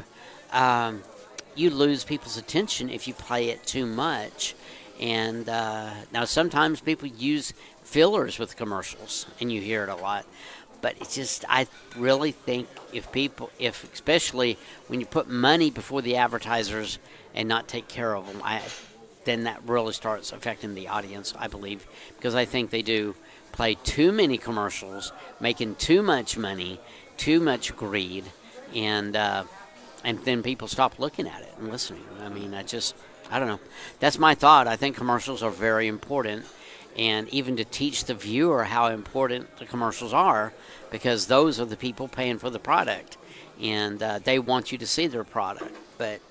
You lose people's attention if you play it too much. And now sometimes people use fillers with commercials, and you hear it a lot. But it's just, I really think if especially when you put money before the advertisers and not take care of them, then that really starts affecting the audience, I believe, because I think they do play too many commercials, making too much money, too much greed, and then people stop looking at it and listening. I mean, I don't know. That's my thought. I think commercials are very important. And even to teach the viewer how important the commercials are, because those are the people paying for the product, and they want you to see their product. But,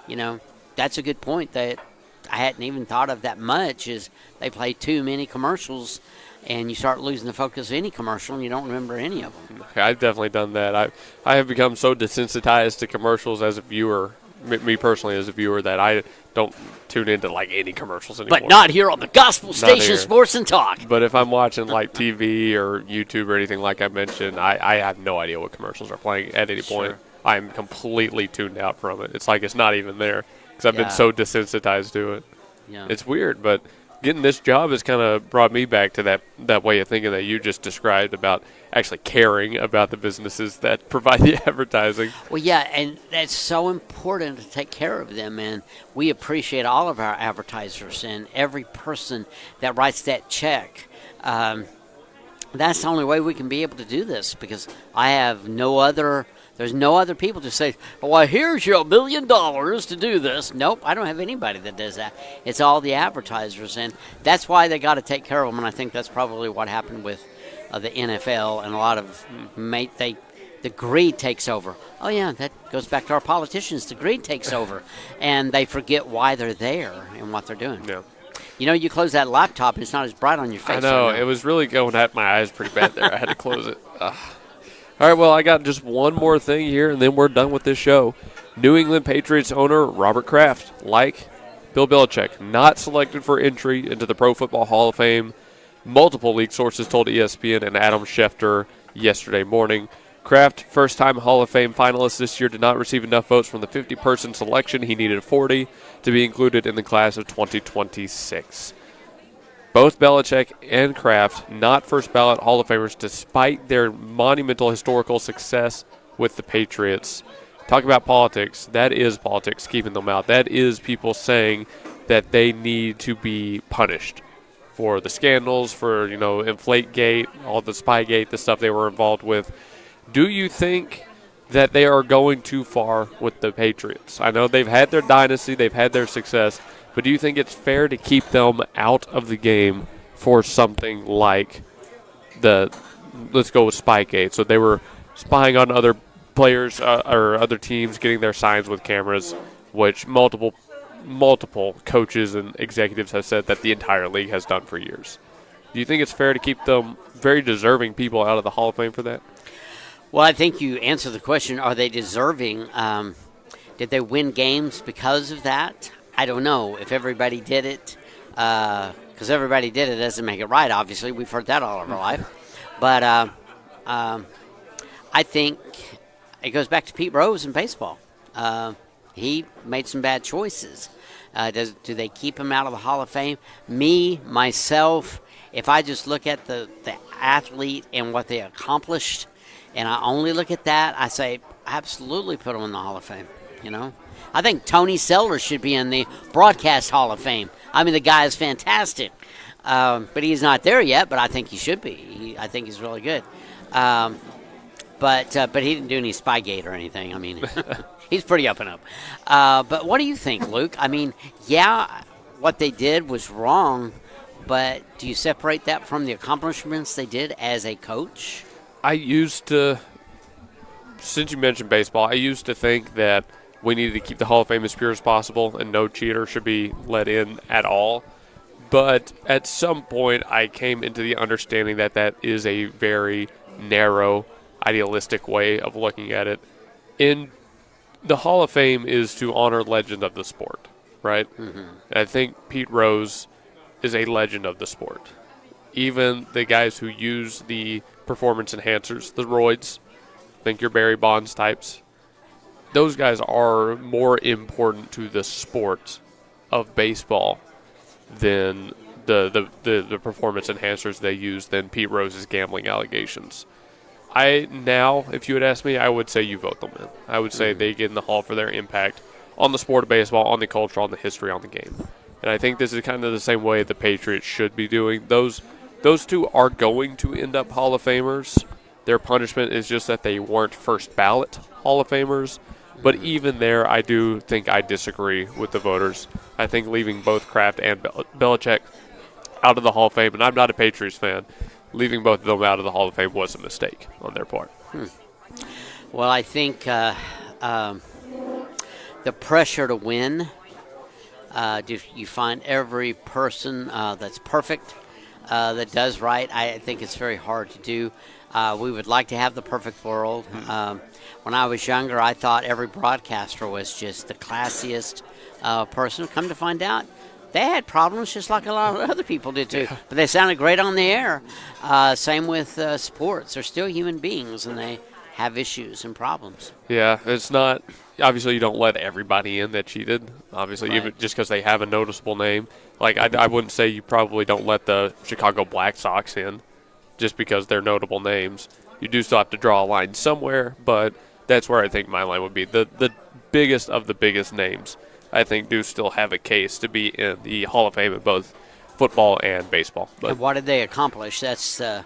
you know, that's a good point that I hadn't even thought of that much, is they play too many commercials, and you start losing the focus of any commercial, and you don't remember any of them. Okay, I've definitely done that. I have become so desensitized to commercials as a viewer, me personally as a viewer, that I don't tune into like any commercials anymore. But not here on the Gospel Station Sports and Talk. But if I'm watching like TV or YouTube or anything like I mentioned, I have no idea what commercials are playing at any point. I'm completely tuned out from it. It's like it's not even there because I've been so desensitized to it. Yeah. It's weird, but getting this job has kind of brought me back to that way of thinking that you just described about actually caring about the businesses that provide the advertising. Well, yeah, and that's so important to take care of them, and we appreciate all of our advertisers and every person that writes that check. That's the only way we can be able to do this, because I have there's no other people to say, well, here's your $1 million to do this. Nope, I don't have anybody that does that. It's all the advertisers, and that's why they got to take care of them, and I think that's probably what happened with the NFL, and a lot of the greed takes over. Oh yeah, that goes back to our politicians. The greed takes over, and they forget why they're there and what they're doing. Yeah. You know, you close that laptop, and it's not as bright on your face. I know. It was really going at my eyes pretty bad there. I had to close it. Ugh. All right, well, I got just one more thing here, and then we're done with this show. New England Patriots owner Robert Kraft, like Bill Belichick, not selected for entry into the Pro Football Hall of Fame. Multiple league sources told ESPN and Adam Schefter yesterday morning. Kraft, first-time Hall of Fame finalist this year, did not receive enough votes from the 50-person selection. He needed 40 to be included in the class of 2026. Both Belichick and Kraft, not first-ballot Hall of Famers, despite their monumental historical success with the Patriots. Talk about politics. That is politics keeping them out. That is people saying that they need to be punished for the scandals, for, Inflategate, all the Spygate, the stuff they were involved with. Do you think that they are going too far with the Patriots? I know they've had their dynasty, they've had their success, but do you think it's fair to keep them out of the game for something like let's go with Spygate? So they were spying on other players or other teams, getting their signs with cameras, which multiple coaches and executives have said that the entire league has done for years. Do you think it's fair to keep them, very deserving people, out of the Hall of Fame for that? Well, I think you answered the question, are they deserving? Did they win games because of that? I don't know. If everybody did it, because everybody did it doesn't make it right, obviously. We've heard that all of our life. But I think it goes back to Pete Rose in baseball. He made some bad choices. Do they keep him out of the Hall of Fame? Myself, if I just look at the athlete and what they accomplished, and I only look at that, I say absolutely put him in the Hall of Fame. I think Tony Sellers should be in the Broadcast Hall of Fame. I mean, the guy is fantastic, but he's not there yet. But I think he should be. I think he's really good. But he didn't do any Spygate or anything. I mean, he's pretty up and up. But what do you think, Luke? I mean, yeah, what they did was wrong, but do you separate that from the accomplishments they did as a coach? Since you mentioned baseball, I used to think that we needed to keep the Hall of Fame as pure as possible and no cheater should be let in at all. But at some point, I came into the understanding that that is a very narrow, idealistic way of looking at it. In the Hall of Fame is to honor legend of the sport, right? Mm-hmm. And I think Pete Rose is a legend of the sport. Even the guys who use the performance enhancers, the roids, think your Barry Bonds types, those guys are more important to the sport of baseball than the performance enhancers they use than Pete Rose's gambling allegations. If you had asked me, I would say you vote them in. I would say they get in the Hall for their impact on the sport of baseball, on the culture, on the history, on the game. And I think this is kind of the same way the Patriots should be doing. Those two are going to end up Hall of Famers. Their punishment is just that they weren't first ballot Hall of Famers. But even there, I do think I disagree with the voters. I think leaving both Kraft and Belichick out of the Hall of Fame, and I'm not a Patriots fan, leaving both of them out of the Hall of Fame was a mistake on their part. Well, I think the pressure to win, you find every person that's perfect, that does right. I think it's very hard to do. We would like to have the perfect world. When I was younger, I thought every broadcaster was just the classiest person. Come to find out, they had problems just like a lot of other people did too. Yeah. But they sounded great on the air. Same with sports. They're still human beings, and they have issues and problems. Yeah, it's not – obviously you don't let everybody in that cheated, obviously, right. Even just because they have a noticeable name. Like I wouldn't say you probably don't let the Chicago Black Sox in just because they're notable names. You do still have to draw a line somewhere, but that's where I think my line would be. The biggest of the biggest names, I think, do still have a case to be in the Hall of Fame in both football and baseball. But and what did they accomplish? That's the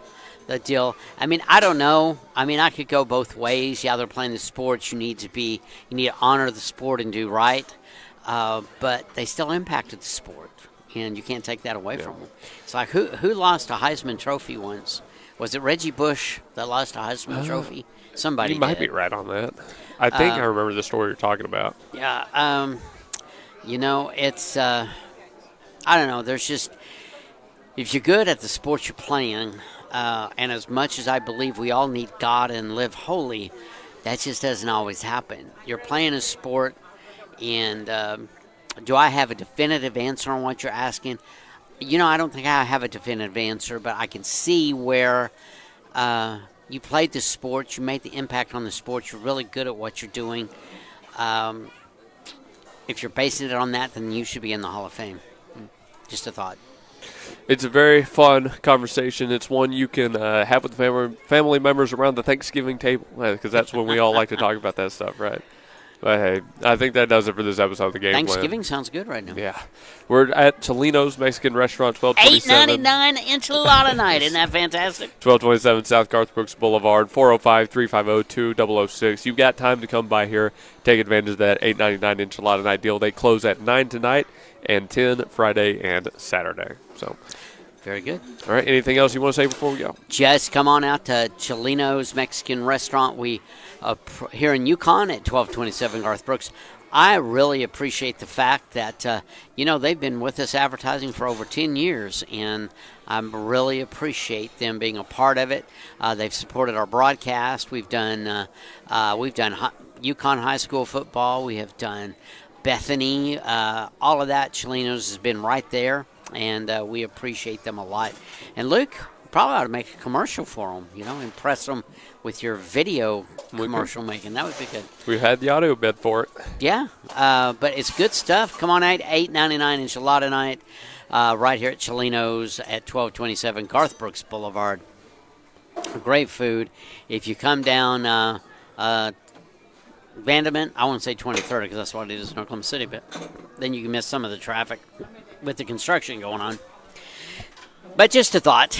deal. I mean, I don't know. I mean, I could go both ways. Yeah, they're playing the sports. You need to honor the sport and do right. But they still impacted the sport, and you can't take that away from them. It's like who lost a Heisman Trophy once Was it Reggie Bush that lost a Heisman Trophy? Somebody You might did. be right on that. I think I remember the story you're talking about. Yeah. It's, I don't know. There's just, if you're good at the sport you're playing, and as much as I believe we all need God and live holy, that just doesn't always happen. You're playing a sport, and do I have a definitive answer on what you're asking? I don't think I have a definitive answer, but I can see where you played the sport, you made the impact on the sport, you're really good at what you're doing. If you're basing it on that, then you should be in the Hall of Fame. Just a thought. It's a very fun conversation. It's one you can have with family members around the Thanksgiving table, because that's when we all like to talk about that stuff, right? But, hey, I think that does it for this episode of the Game Plan. Thanksgiving sounds good right now. Yeah. We're at Chelino's Mexican Restaurant, 1227. $8.99 enchilada night. Isn't that fantastic? 1227 South Garth Brooks Boulevard, 405-350-2006. You've got time to come by here. Take advantage of that $8.99 enchilada night deal. They close at 9 tonight and 10 Friday and Saturday. So, very good. All right. Anything else you want to say before we go? Just come on out to Chelino's Mexican Restaurant. We here in Yukon at 1227 Garth Brooks. I really appreciate the fact that they've been with us advertising for over 10 years, and I really appreciate them being a part of it. They've supported our broadcast. We've done Yukon High School football. We have done Bethany. All of that. Chelino's has been right there. And we appreciate them a lot. And Luke, probably ought to make a commercial for them. Impress them with your video commercial making. That would be good. We've had the audio bed for it. Yeah, but it's good stuff. Come on out, $8.99 enchilada night, right here at Chelino's at 1227 Garth Brooks Boulevard. Great food. If you come down Vanderbilt, I won't say 23rd because that's what it is in Oklahoma City, but then you can miss some of the traffic with the construction going on. But just a thought.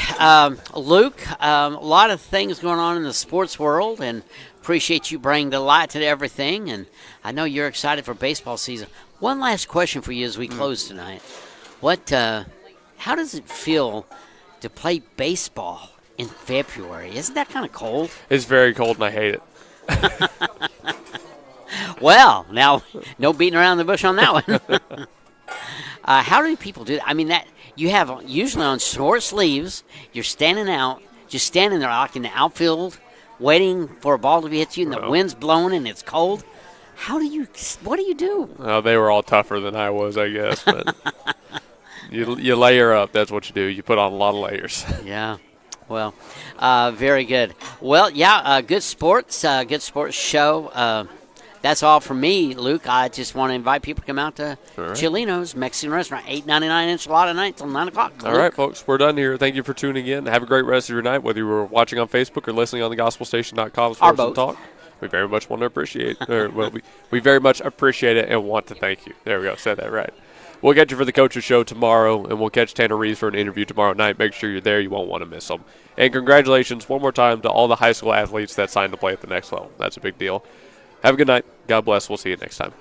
Luke, a lot of things going on in the sports world, and appreciate you bringing the light to everything, and I know you're excited for baseball season. One last question for you as we close tonight. How does it feel to play baseball in February? Isn't that kind of cold? It's very cold, and I hate it. Well, now, no beating around the bush on that one. How do people do that? I mean, that you have usually on short sleeves, you're standing there like in the outfield, waiting for a ball to be hit you, and the wind's blowing and it's cold. What do you do? Well, they were all tougher than I was, I guess. But you layer up. That's what you do. You put on a lot of layers. Yeah. Well, very good. Well, yeah, good sports show. That's all from me, Luke. I just want to invite people to come out to Chelino's Mexican Restaurant, $8.99 enchilada night till 9 o'clock. All right, folks, we're done here. Thank you for tuning in. Have a great rest of your night, whether you were watching on Facebook or listening on the gospelstation.com. Sports and Talk. We very much want to appreciate we very much appreciate it and want to thank you. There we go. Said that right. We'll get you for the Coaches Show tomorrow, and we'll catch Tanner Reeves for an interview tomorrow night. Make sure you're there. You won't want to miss them. And congratulations one more time to all the high school athletes that signed to play at the next level. That's a big deal. Have a good night. God bless. We'll see you next time.